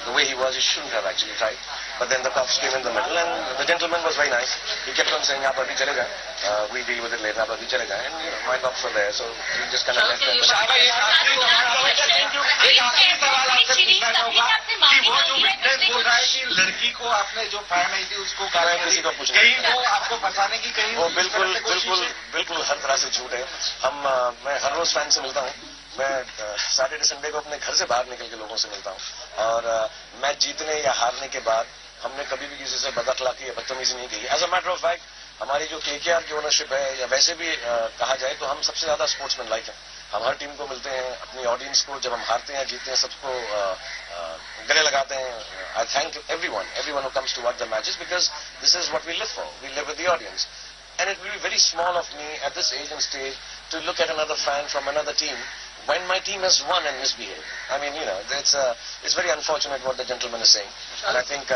the way he was, he shouldn't have actually tried. But then the cops came in the middle, and the gentleman was very nice. He kept on saying, "Aap abhi chalega. We deal with it later. Aap abhi chalega." And my cops were there, so we just kind of left them. लड़की को आपने जो fire नहीं थी उसको किसी को पूछना कहीं वो आपको फंसाने की कहीं वो बिल्कुल हर तरह से झूठ है। मैं हर रोज फैन से मिलता हूँ। मैं सैटरडे संडे को अपने घर से बाहर निकल के लोगों से मिलता हूँ और मैच जीतने या हारने के बाद हमने कभी भी किसी से बदअखलाकी या बदतमीजी नहीं की। As a matter of fact हमारी जो KKR की ओनरशिप है या वैसे भी कहा जाए तो हम सबसे ज्यादा स्पोर्ट्समैन लाइक हैं। हम हर टीम को मिलते हैं, अपनी ऑडियंस को जब हम हारते हैं जीतते हैं सबको गले लगाते हैं। आई thank everyone who comes to watch the matches because this is what we live for. We live with the audience. And it will be very small of me at this age and stage to look at another fan from another team when my team has won and misbehaved. I mean, it's very unfortunate what the gentleman is saying. And I think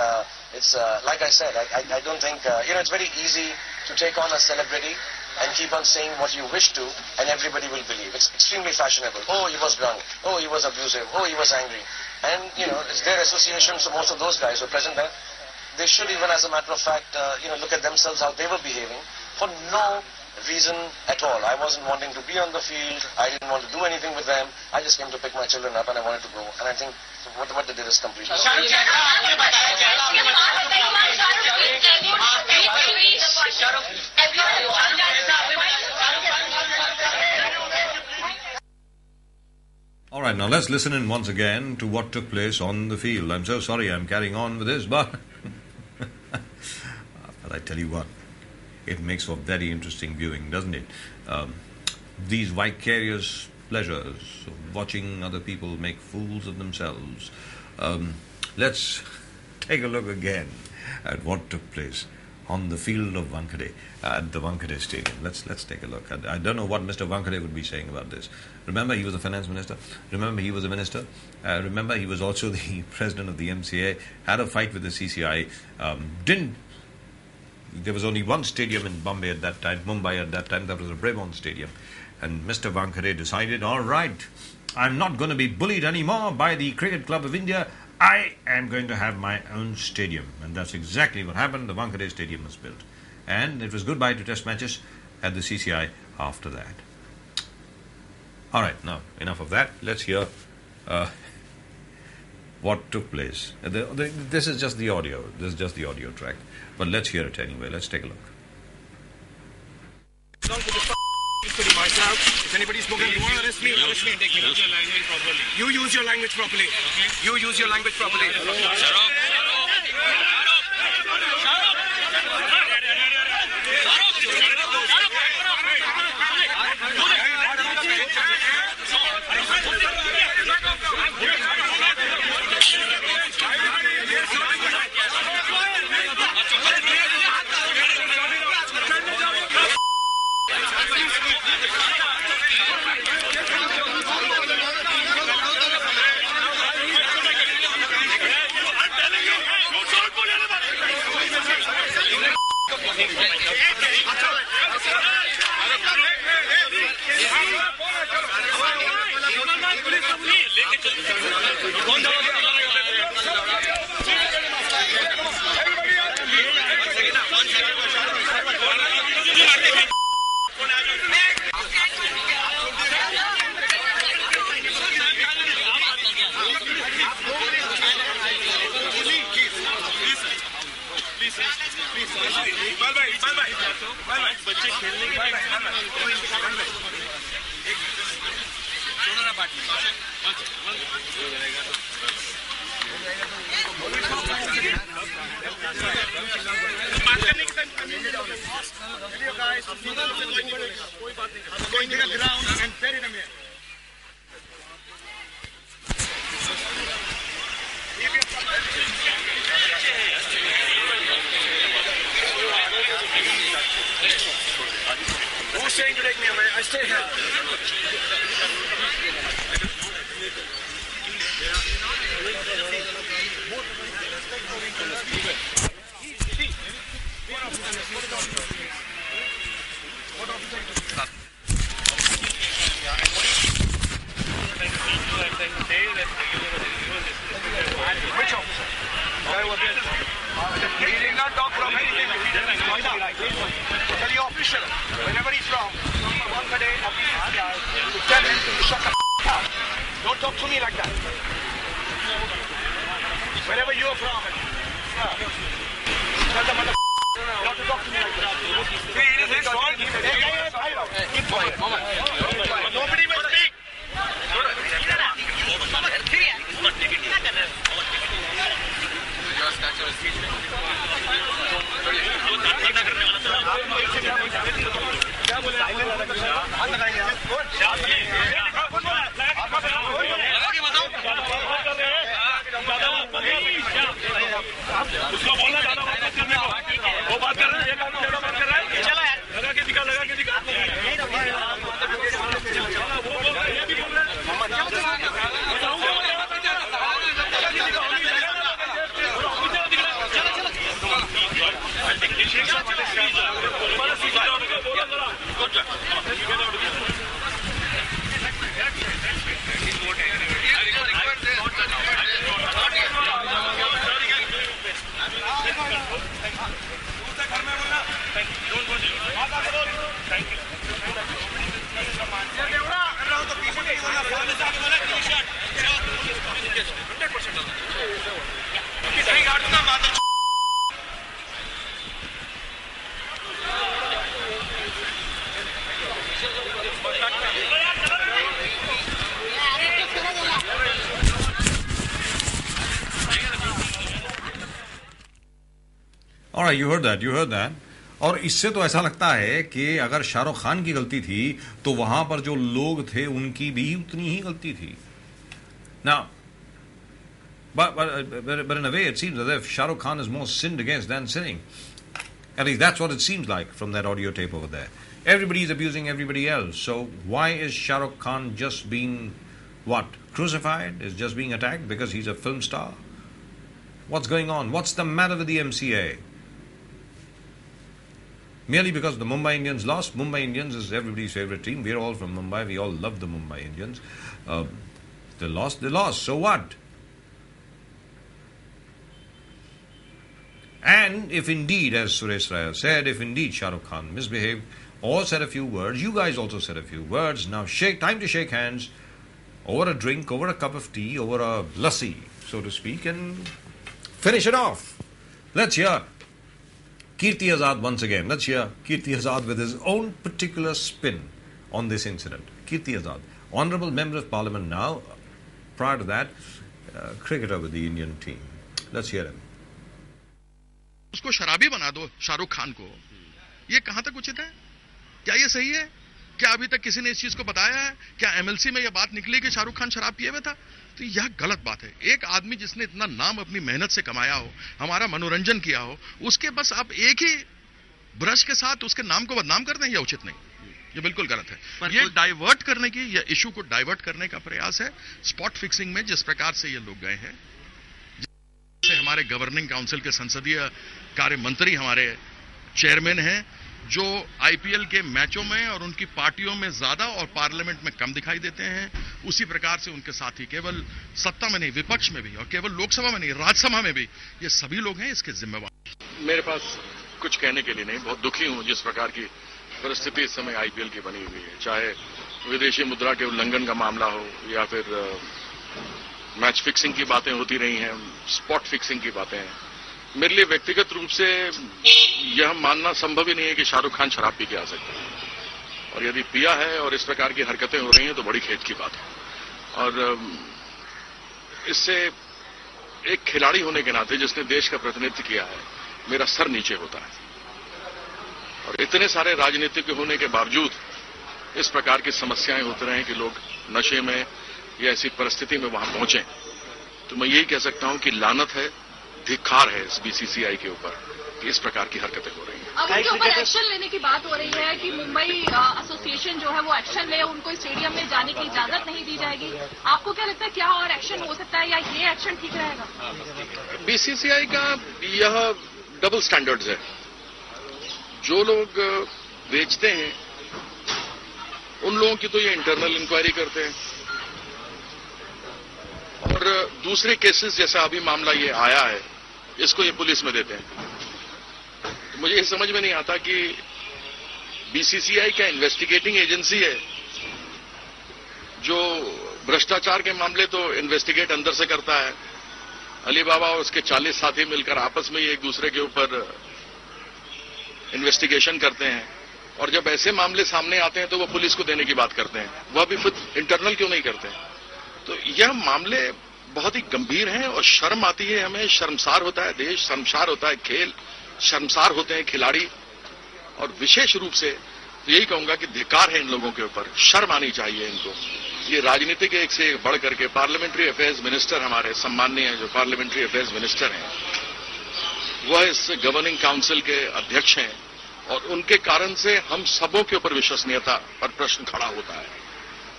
it's, like I said, I don't think, it's very easy to take on a celebrity and keep on saying what you wish to and everybody will believe. It's extremely fashionable. Oh, he was drunk. Oh, he was abusive. Oh, he was angry. And, it's their association, so most of those guys who are present there, they should even, as a matter of fact, look at themselves, how they were behaving for no reason at all. I wasn't wanting to be on the field. I didn't want to do anything with them. I just came to pick my children up and I wanted to go. And I think what they did is completely wrong. All right, now let's listen in once again to what took place on the field. I'm so sorry I'm carrying on with this, but I tell you what, it makes for very interesting viewing, doesn't it? These vicarious pleasures of watching other people make fools of themselves. Let's take a look again at what took place on the field of Wankhede, at the Wankhede Stadium. Let's take a look. I don't know what Mr. Wankhede would be saying about this. Remember, he was a finance minister. Remember, he was a minister. Remember, he was also the president of the MCA, had a fight with the CCI, there was only one stadium in Mumbai at that time, that was the Brabourne Stadium. And Mr. Wankhede decided, all right, I'm not going to be bullied anymore by the Cricket Club of India. I am going to have my own stadium. And that's exactly what happened. The Wankhede Stadium was built. And it was goodbye to test matches at the CCI after that. All right, now, enough of that. Let's hear what took place. This is just the audio. This is just the audio track. But let's hear it anyway. Let's take a look. If anybody's smoking, you want to arrest me and take me out. You use your language properly. Okay. You use your language properly. Shut up. बच्चे खेलने के going to the ground and bury them here. stay here. Which officer? He did not talk from anything. Tell your official, wherever he's from, one day office, tell him to shut the up. Don't talk to me like that. Wherever you are from, tell the mother not to talk to me like that. See, it is his fault. Keep quiet. Nobody will speak. उसको बोलना ज्यादा बात करने को वो बात कर रहे हैं एक आदमी ज्यादा बात कर रहा है चलो यार लगा के दिखा वो बोल रहा है ये भी बोल रहा है All right, you heard that. और इससे तो ऐसा लगता है कि अगर शाहरुख खान की गलती थी तो वहां पर जो लोग थे उनकी भी उतनी ही गलती थी. Now, but in a way it seems as if Shahrukh Khan is more sinned against than sinning. At least that's what it seems like from that audio tape over there. Everybody is abusing everybody else. So why is Shahrukh Khan just being crucified? Is just being attacked because he's a film star? What's going on? What's the matter with the MCA? Merely because the Mumbai Indians lost? Mumbai Indians is everybody's favorite team. We're all from Mumbai. We all love the Mumbai Indians. They lost. So what? And if indeed, as Suresh Raya said, if indeed Shahrukh Khan misbehaved or said a few words, you guys also said a few words. Now time to shake hands over a drink, over a cup of tea, over a lassi, so to speak, and finish it off. Let's hear Kirti Azad once again. Let's hear Kirti Azad with his own particular spin on this incident. Kirti Azad, Honourable Member of Parliament now, prior to that, cricketer with the Indian team. Let's hear him. उसको शराबी बना दो शाहरुख खान को, ये कहां तक उचित है? क्या ये सही है? क्या अभी तक किसी ने इस चीज को बताया है? क्या एमएलसी में यह बात निकली कि शाहरुख खान शराब पिए हुए था? तो यह गलत बात है. एक आदमी जिसने इतना नाम अपनी मेहनत से कमाया हो, हमारा मनोरंजन किया हो, उसके बस आप एक ही ब्रश के साथ उसके नाम को बदनाम कर दें, यह उचित नहीं. ये बिल्कुल गलत है. ये डाइवर्ट करने की, यह इशू को डाइवर्ट करने का प्रयास है. स्पॉट फिक्सिंग में जिस प्रकार से ये लोग गए हैं, से हमारे गवर्निंग काउंसिल के संसदीय कार्य मंत्री हमारे चेयरमैन हैं, जो आईपीएल के मैचों में और उनकी पार्टियों में ज्यादा और पार्लियामेंट में कम दिखाई देते हैं, उसी प्रकार से उनके साथी केवल सत्ता में नहीं, विपक्ष में भी, और केवल लोकसभा में नहीं, राज्यसभा में भी, ये सभी लोग हैं इसके जिम्मेवार. मेरे पास कुछ कहने के लिए नहीं. बहुत दुखी हूं जिस प्रकार की परिस्थिति इस समय आईपीएल की बनी हुई है. चाहे विदेशी मुद्रा के उल्लंघन का मामला हो या फिर मैच फिक्सिंग की बातें होती रही हैं, स्पॉट फिक्सिंग की बातें हैं. मेरे लिए व्यक्तिगत रूप से यह मानना संभव ही नहीं है कि शाहरुख खान शराब पी के आ सकते हैं, और यदि पिया है और इस प्रकार की हरकतें हो रही हैं तो बड़ी खेद की बात है. और इससे एक खिलाड़ी होने के नाते जिसने देश का प्रतिनिधित्व किया है, मेरा सर नीचे होता है. और इतने सारे राजनीतिक होने के बावजूद इस प्रकार की समस्याएं होती रहे कि लोग नशे में या ऐसी परिस्थिति में वहां पहुंचे, तो मैं यही कह सकता हूं कि लानत है, धिक्कार है इस बीसीसीआई के ऊपर कि इस प्रकार की हरकतें हो रही हैं। अब उनके ऊपर एक्शन लेने की बात हो रही है कि मुंबई एसोसिएशन जो है वो एक्शन ले, उनको स्टेडियम में जाने की इजाजत नहीं दी जाएगी। आपको क्या लगता है क्या और एक्शन हो सकता है या ये एक्शन ठीक रहेगा? बीसीसीआई का यह डबल स्टैंडर्ड्स है। जो लोग बेचते हैं उन लोगों की तो ये इंटरनल इंक्वायरी करते हैं, और दूसरे केसेस जैसा अभी मामला ये आया है इसको ये पुलिस में देते हैं। तो मुझे ये समझ में नहीं आता कि बीसीसीआई क्या इन्वेस्टिगेटिंग एजेंसी है जो भ्रष्टाचार के मामले तो इन्वेस्टिगेट अंदर से करता है। अली बाबा और उसके 40 साथी मिलकर आपस में ही एक दूसरे के ऊपर इन्वेस्टिगेशन करते हैं, और जब ऐसे मामले सामने आते हैं तो वो पुलिस को देने की बात करते हैं। वह भी खुद इंटरनल क्यों नहीं करते? तो यह मामले बहुत ही गंभीर हैं और शर्म आती है हमें। शर्मसार होता है देश, शर्मसार होता है खेल, शर्मसार होते हैं खिलाड़ी, और विशेष रूप से तो यही कहूंगा कि धिक्कार है इन लोगों के ऊपर। शर्म आनी चाहिए इनको। ये राजनीतिक एक से एक बढ़ करके पार्लियामेंट्री अफेयर्स मिनिस्टर हमारे सम्माननीय जो पार्लियामेंट्री अफेयर्स मिनिस्टर हैं वह इस गवर्निंग काउंसिल के अध्यक्ष हैं, और उनके कारण से हम सबों के ऊपर विश्वसनीयता पर प्रश्न खड़ा होता है।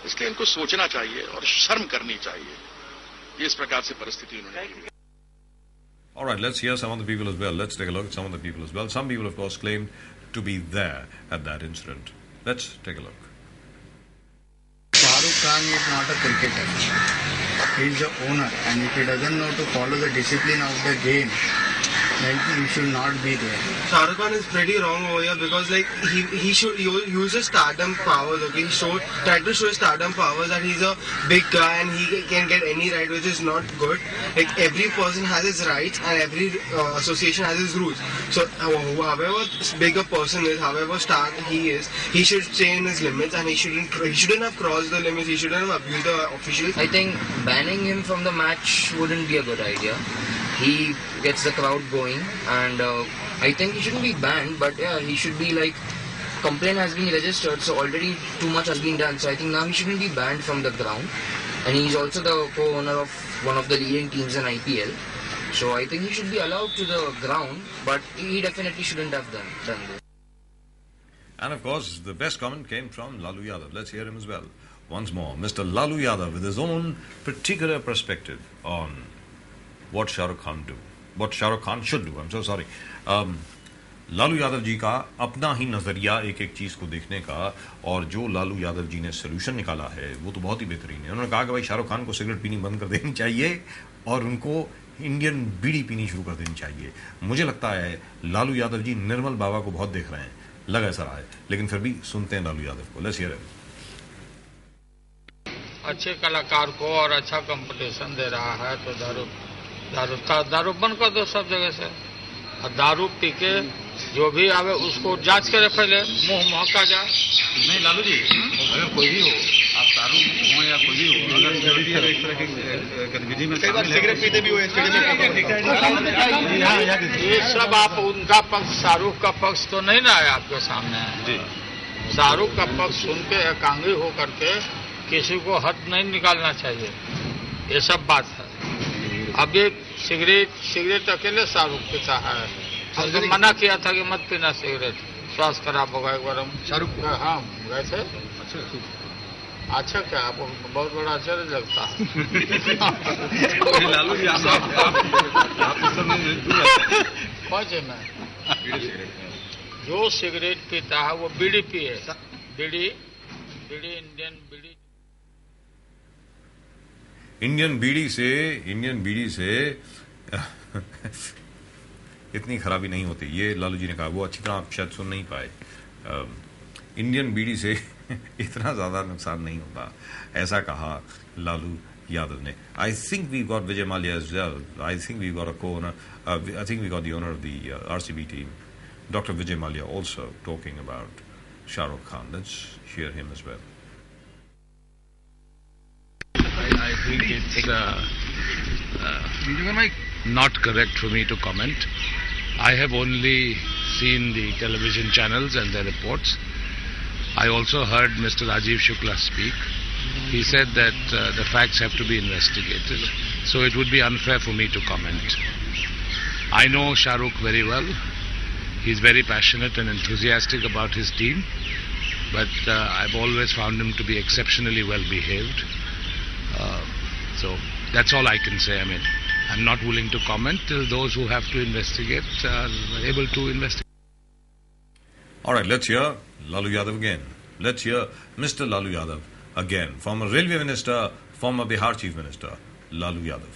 इसलिए इनको सोचना चाहिए और शर्म करनी चाहिए। इस प्रकार से परिस्थिति उन्होंने। All right, let's hear some of the people as well. Let's take a look at some of the people as well. Some people, of course, claimed to be there at that incident. Let's take a look. Shahrukh Khan is not a cricketer. He is the owner, and if he doesn't know to follow the discipline of the game, then he should not be there. Shahrukh Khan is pretty wrong over here because he should use his stardom powers. Okay, he tried to show his stardom powers that he's a big guy and he can get any right, which is not good. Like every person has his rights and every association has his rules. So however big a person is, however star he is, he should stay in his limits and he shouldn't have crossed the limits. He shouldn't have abused the officials. I think banning him from the match wouldn't be a good idea. He gets the crowd going, and I think he shouldn't be banned, but yeah, he should be like, complaint has been registered, so already too much has been done, so I think now he shouldn't be banned from the ground, and he's also the co-owner of one of the leading teams in IPL, so I think he should be allowed to the ground, but he definitely shouldn't have done this. And of course, the best comment came from Lalu Yadav. Let's hear him as well. Once more, Mr. Lalu Yadav with his own particular perspective on what Shah Rukh Khan should do. I'm so sorry. Lalu Yadav ji का अपना ही नजरिया एक एक चीज को देखने का, और जो लालू यादव जी ने सोल्यूशन निकाला है वो तो बहुत ही बेहतरीन है। उन्होंने कहा कि भाई शाहरुख खान को सिगरेट पीनी बंद कर देनी चाहिए और उनको इंडियन बीड़ी पीनी शुरू कर देनी चाहिए। मुझे लगता है लालू यादव जी निर्मल बाबा को बहुत देख रहे हैं, लगा ऐसा रहा है, लेकिन फिर भी सुनते हैं लालू यादव को। Let's hear him. अच्छे कलाकार को और अच्छा कंपटीशन दे रहा है तो दारू बंद कर दो सब जगह से। और दारू पी के जो भी आवे उसको जांच करे पहले, मुंह महका जाए। नहीं लालू जी, अगर कोई भी हो, आप दारू हो या कोई भी हो, अगर इस तरह की गतिविधि में सिगरेट पीते भी हो, ये सब आप उनका पक्ष, शाहरुख का पक्ष तो नहीं ना है आपके सामने। शाहरुख का पक्ष सुन के एकांगी हो करके किसी को हद नहीं निकालना चाहिए, ये सब बात है। अब ये सिगरेट अकेले शाहरुख पीता है, हमने मना किया था कि मत पीना सिगरेट, स्वास्थ्य खराब होगा। एक बार हम शाहरुख हाँ गए थे। अच्छा क्या आपको बहुत बड़ा आश्चर्य लगता है? में जो सिगरेट पीता है वो बीड़ी पिए, बीड़ी इंडियन बीड़ी से इतनी खराबी नहीं होती, ये लालू जी ने कहा। वो अच्छी तरह आप शायद सुन नहीं पाए। इंडियन बीड़ी से इतना ज्यादा नुकसान नहीं होता, ऐसा कहा लालू यादव ने। I think we got Vijay Mallya as well. I think we got I think we got the owner of the RCB team, Dr. Vijay Mallya, also talking about Shah Rukh Khan. Let's hear him as well. I think it's not correct for me to comment. I have only seen the television channels and their reports. I also heard Mr. Rajiv Shukla speak. He said that the facts have to be investigated. So it would be unfair for me to comment. I know Shah Rukh very well. He's very passionate and enthusiastic about his team, but I've always found him to be exceptionally well behaved. So that's all I can say. I mean, I'm not willing to comment till those who have to investigate are able to investigate. All right, let's hear Lalu Yadav again. Let's hear Mr. Lalu Yadav again. Former Railway Minister, former Bihar Chief Minister, Lalu Yadav.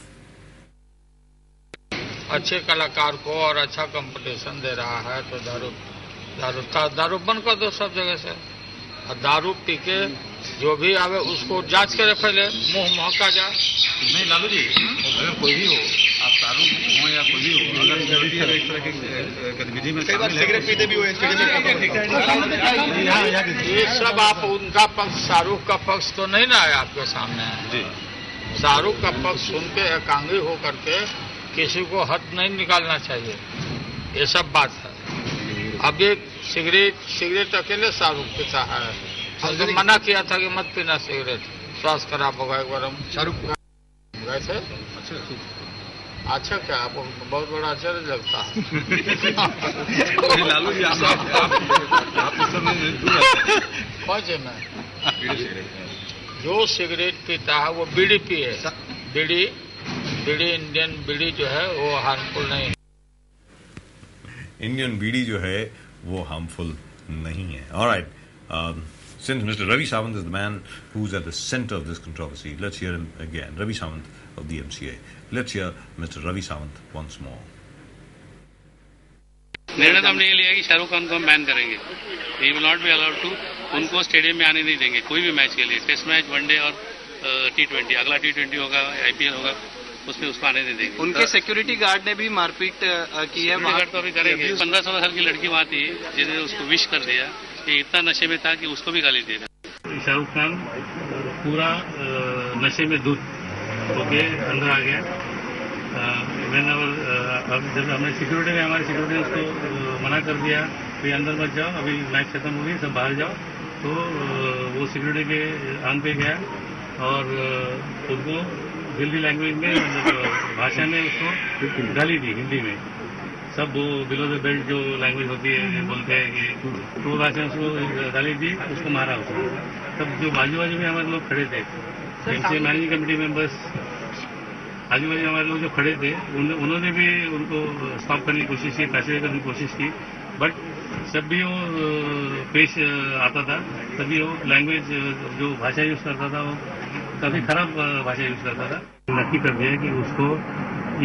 अच्छे कलाकार को और अच्छा competition दे रहा है तो दारू बंद कर दो सब जगह से। और दारू पी के जो भी आवे उसको जांच करे पहले, मुंह महका जाए। नहीं लालू जी, अगर कोई भी हो, आप दारू हो या कोई भी हो, अगर इस तरह की गतिविधि में सिगरेट पीते भी हो, ये सब आप उनका पक्ष, शाहरुख का पक्ष तो नहीं ना है आपके सामने। शाहरुख का पक्ष सुन के एकांगी हो करके किसी को हद नहीं निकालना चाहिए, ये सब बात है। अब ये सिगरेट अकेले शाहरुख पीता है, तो मना किया था कि मत पीना सिगरेट, स्वास्थ्य खराब होगा। एक बार हम शाहरुख गए थे। अच्छा क्या आपको बहुत बड़ा आश्चर्य लगता है? लालू जी पहुंचे मैं, जो सिगरेट पीता है वो बीड़ी पिए। बीड़ी इंडियन बीड़ी जो है वो हार्मफुल नहीं है। इंडियन बीड़ी जो है वो हार्मफुल नहीं है। All right. Since Mr. Ravi Sawant is the man who's at the center of this controversy, let's hear him again. Ravi Sawant of the MCA. Let's hear Mr. Ravi Sawant once more. निर्णय तो हमने ये लिया कि शाहरुख खान को हम ban करेंगे। He will not be allowed to, उनको स्टेडियम में आने नहीं देंगे कोई भी मैच के लिए, टेस्ट मैच, वनडे और T20। अगला T20 होगा, IPL होगा, उसमें उसको आने नहीं देंगे। उनके सिक्योरिटी गार्ड ने भी मारपीट की है। गार्ड तो अभी करेंगे। 15-16 साल की लड़की वहाँ थी जिन्होंने उसको विश कर दिया, ये इतना नशे में था कि उसको भी गाली दे रहा। शाहरुख खान पूरा नशे में धुत होके अंदर आ गया। जब हमें सिक्योरिटी में, हमारी सिक्योरिटी ने उसको मना कर दिया कि अंदर मत जाओ, अभी मैच खत्म हो गई, सब बाहर जाओ, तो वो सिक्योरिटी के आंग पे गया और उसको दिल्ली लैंग्वेज में, भाषा में उसको गाली दी, हिंदी में। सब वो बिलो द बेल्ट जो लैंग्वेज होती है बोलते हैं कि वो भाषा उसको गाली दी, उसको मारा उसको। तब जो बाजू में हमारे लोग खड़े थे, मैनेजिंग कमेटी मेंबर्स, आजू बाजू हमारे लोग जो खड़े थे, उन्होंने भी उनको स्टॉप करने की कोशिश की, पैसे करने की कोशिश की, बट जब भी वो पेश आता था तभी वो लैंग्वेज जो भाषा यूज करता था वो काफी खराब भाषा यूज करता था। नक्की कर दिया कि उसको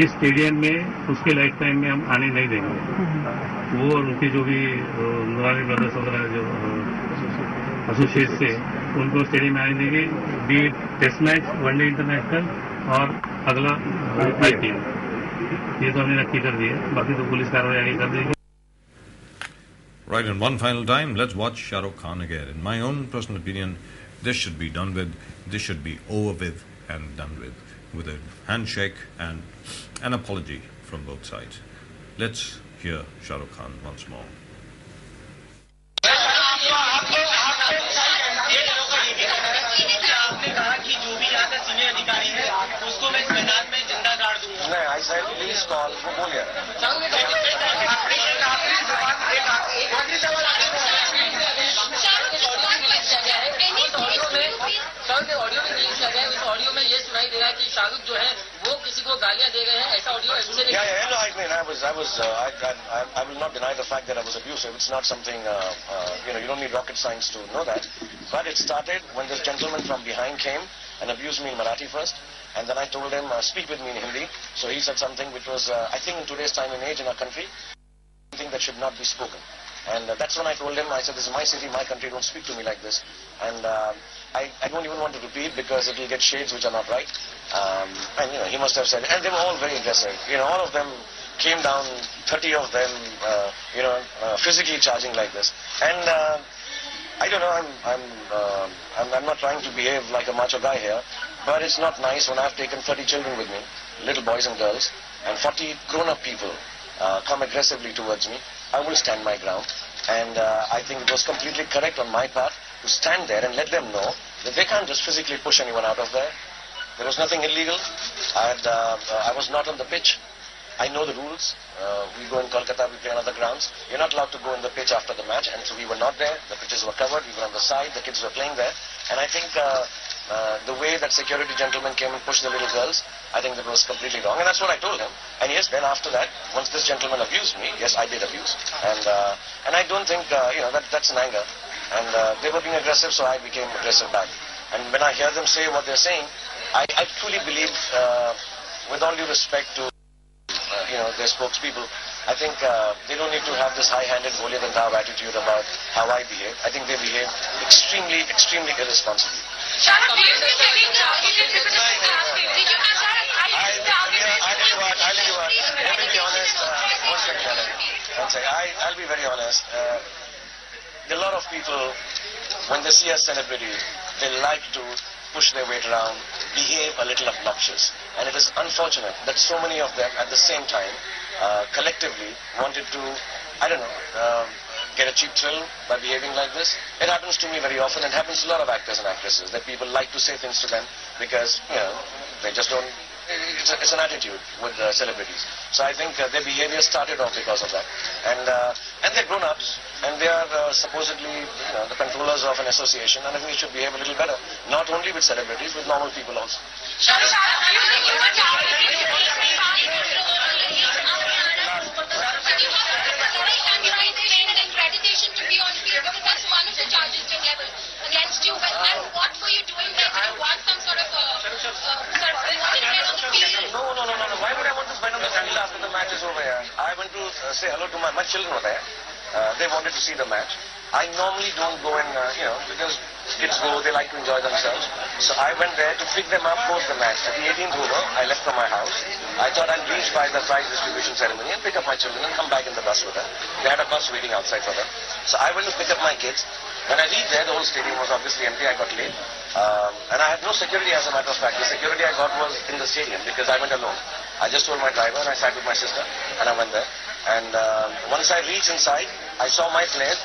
इस स्टेडियम में उसके लाइफ टाइम में हम आने नहीं देंगे। वो और उनके जो भी नुरानी ब्रदर्स वगैरह जो एसोसिएट थे, उनको स्टेडियम में आने देंगे, be test match, one day international और अगला IPL। ये तो हमने नक्की कर दिया, बाकी तो पुलिस कार्रवाई आगे कर देगी। Right, and one final time, let's watch Shah Rukh Khan again. In my own personal opinion, this should be done with, this should be over with and done with a handshake and an apology from both sides. Let's hear Shah Rukh Khan once more. I said, please call for Bolia. Audio में release कर रहे हैं, उस audio में ये सुनाई दे रहा है कि शाहरुख जो है वो किसी को गालियां दे रहे हैं, ऐसा ऑडियो ऐसे नहीं। I will not deny the fact that I was abusive. It's not something, you don't need rocket science to know that. But it started when this gentleman from behind came and abused me in Marathi first. And then I told him, speak with me in Hindi. So he said something which was, I think in today's time and age in our country, something that should not be spoken. And that's when I told him, I said, this is my city, my country, don't speak to me like this. And I don't even want to repeat because it will get shades which are not right. And, he must have said, and they were all very aggressive. All of them came down, 30 of them, physically charging like this. And I don't know, I'm not trying to behave like a macho guy here, but it's not nice when I've taken 30 children with me, little boys and girls, and 40 grown-up people come aggressively towards me. I will stand my ground, and I think it was completely correct on my part to stand there and let them know that they can't just physically push anyone out of there. There was nothing illegal. I was not on the pitch. I know the rules. We go in Kolkata, we play on other grounds. You're not allowed to go in the pitch after the match, and so we were not there. The pitches were covered. We were on the side. The kids were playing there, and I think the way that security gentleman came and pushed the little girls, I think that was completely wrong, and that's what I told him. And yes, then after that, once this gentleman abused me, yes, I did abuse, and I don't think that's an anger, and they were being aggressive, so I became aggressive back. And when I hear them say what they're saying, I truly believe, with all due respect to their spokespeople, I think they don't need to have this high-handed, holier-than-thou attitude about how I behave. I think they behave extremely, extremely irresponsibly. Shahrukh, do you think Let me be honest. One second, one second. I'll be very honest. A lot of people, when they see a celebrity, they like to push their weight around, behave a little obnoxious. And it is unfortunate that so many of them at the same time collectively wanted to, get a cheap thrill by behaving like this. It happens to me very often. It happens to a lot of actors and actresses that people like to say things to them because, they just don't. It's an attitude with celebrities. So I think their behavior started off because of that. And they're grown-ups, and they are supposedly the controllers of an association, and I think they should behave a little better. Not only with celebrities, with normal people also. Accreditation to be on field because that's one of the charges being leveled against you. And what were you doing there? Did you want some sort of No. Why would I want to spend on the channel after the match is over here? I went to say hello to my children were there. They wanted to see the match. I normally don't go in, because kids go, they like to enjoy themselves. So I went there to pick them up post the match. At the 18th over, I left from my house. I thought I'd reach by the prize distribution ceremony and pick up my children and come back in the bus with them. They had a bus waiting outside for them. So I went to pick up my kids. When I reached there, the whole stadium was obviously empty. I got late. And I had no security, as a matter of fact. The security I got was in the stadium because I went alone. I just told my driver and I sat with my sister and I went there. And once I reached inside, I saw my players.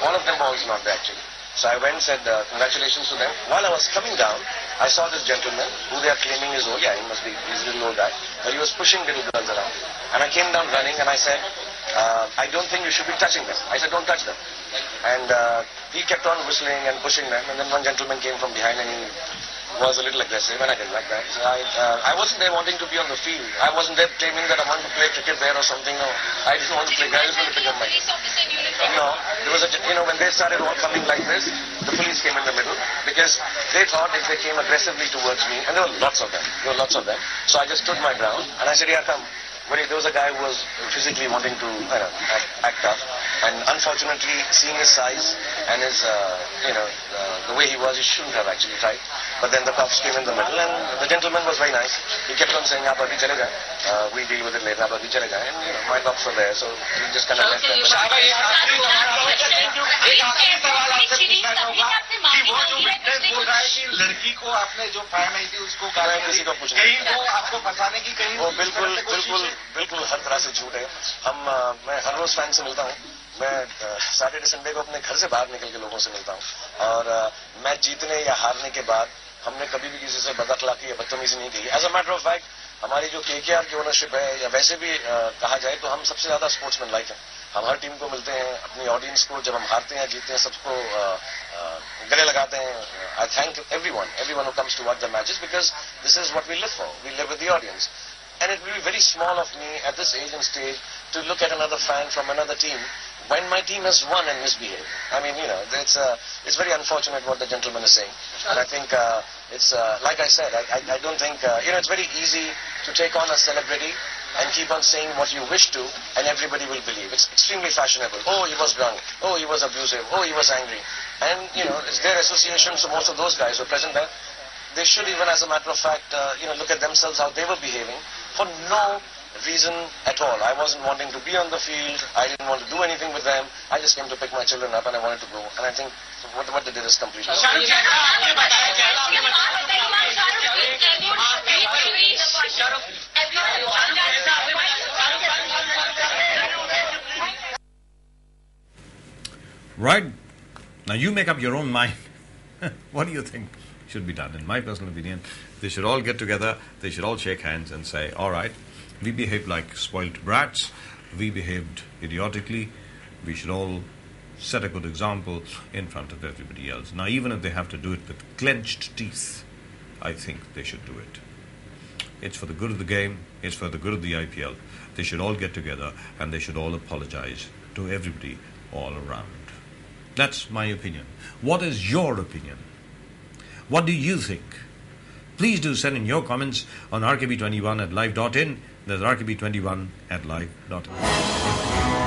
One of them was not there actually. So I went and said congratulations to them. While I was coming down, I saw this gentleman who they are claiming is old. Yeah, he's a little old guy. But he was pushing little girls around. And I came down running and I said, I don't think you should be touching them. I said, don't touch them. And he kept on whistling and pushing them. And then one gentleman came from behind and he was a little aggressive, and I didn't like that. So I wasn't there wanting to be on the field. I wasn't there claiming that I wanted to play cricket there or something. No, I didn't want to play. I just wanted to pick up my... No, there was when they started all coming like this, the police came in the middle because they thought if they came aggressively towards me, and there were lots of them. So I just stood my ground and I said, yeah, come. But there was a guy who was physically wanting to act tough, and unfortunately, seeing his size and his, the way he was, he shouldn't have actually tried. But then the cops came in the middle, and the gentleman was very nice. He kept on saying, "Aap abhi chale jaye. We'll deal with it later. Aap abhi chale jaye." And my cops were there, so we just kind of left them. लड़की को आपने जो fan I थी उसको किसी को पूछना कहीं वो आपको फंसाने की कहीं वो बिल्कुल हर तरह से झूठ है। मैं हर रोज फैन से मिलता हूँ। मैं सैटरडे संडे को अपने घर से बाहर निकल के लोगों से मिलता हूँ, और मैच जीतने या हारने के बाद हमने कभी भी किसी से बदअखलाकी या बदतमीजी नहीं की। As a matter of fact, हमारी जो केकेआर की ओनरशिप है, या वैसे भी कहा जाए तो हम सबसे ज्यादा स्पोर्ट्समैन लाइक हैं। हम हर टीम को मिलते हैं, अपनी ऑडियंस को जब हम हारते हैं जीतते हैं सबको गले लगाते हैं। आई thank everyone who comes to watch the matches because this is what we live for. We live with the audience. And it will be very small of me at this age and stage to look at another fan from another team when my team has won and misbehaved. I mean, it's very unfortunate what the gentleman is saying. And I think it's, like I said, I don't think, it's very easy to take on a celebrity and keep on saying what you wish to, and everybody will believe. It's extremely fashionable. Oh, he was drunk. Oh, he was abusive. Oh, he was angry. And, it's their association, so most of those guys who are present there, they should even, as a matter of fact, look at themselves, how they were behaving, for no reason at all. I wasn't wanting to be on the field. I didn't want to do anything with them. I just came to pick my children up and I wanted to go. And I think what they did is completely wrong. Right. Now you make up your own mind. What do you think should be done? In my personal opinion, they should all get together, they should all shake hands and say, all right, We behaved like spoilt brats. We behaved idiotically. We should all set a good example in front of everybody else. Now, even if they have to do it with clenched teeth, I think they should do it. It's for the good of the game. It's for the good of the IPL. They should all get together and they should all apologize to everybody all around. That's my opinion. What is your opinion? What do you think? Please do send in your comments on rkb21@live.in. There's rkb21@live.in.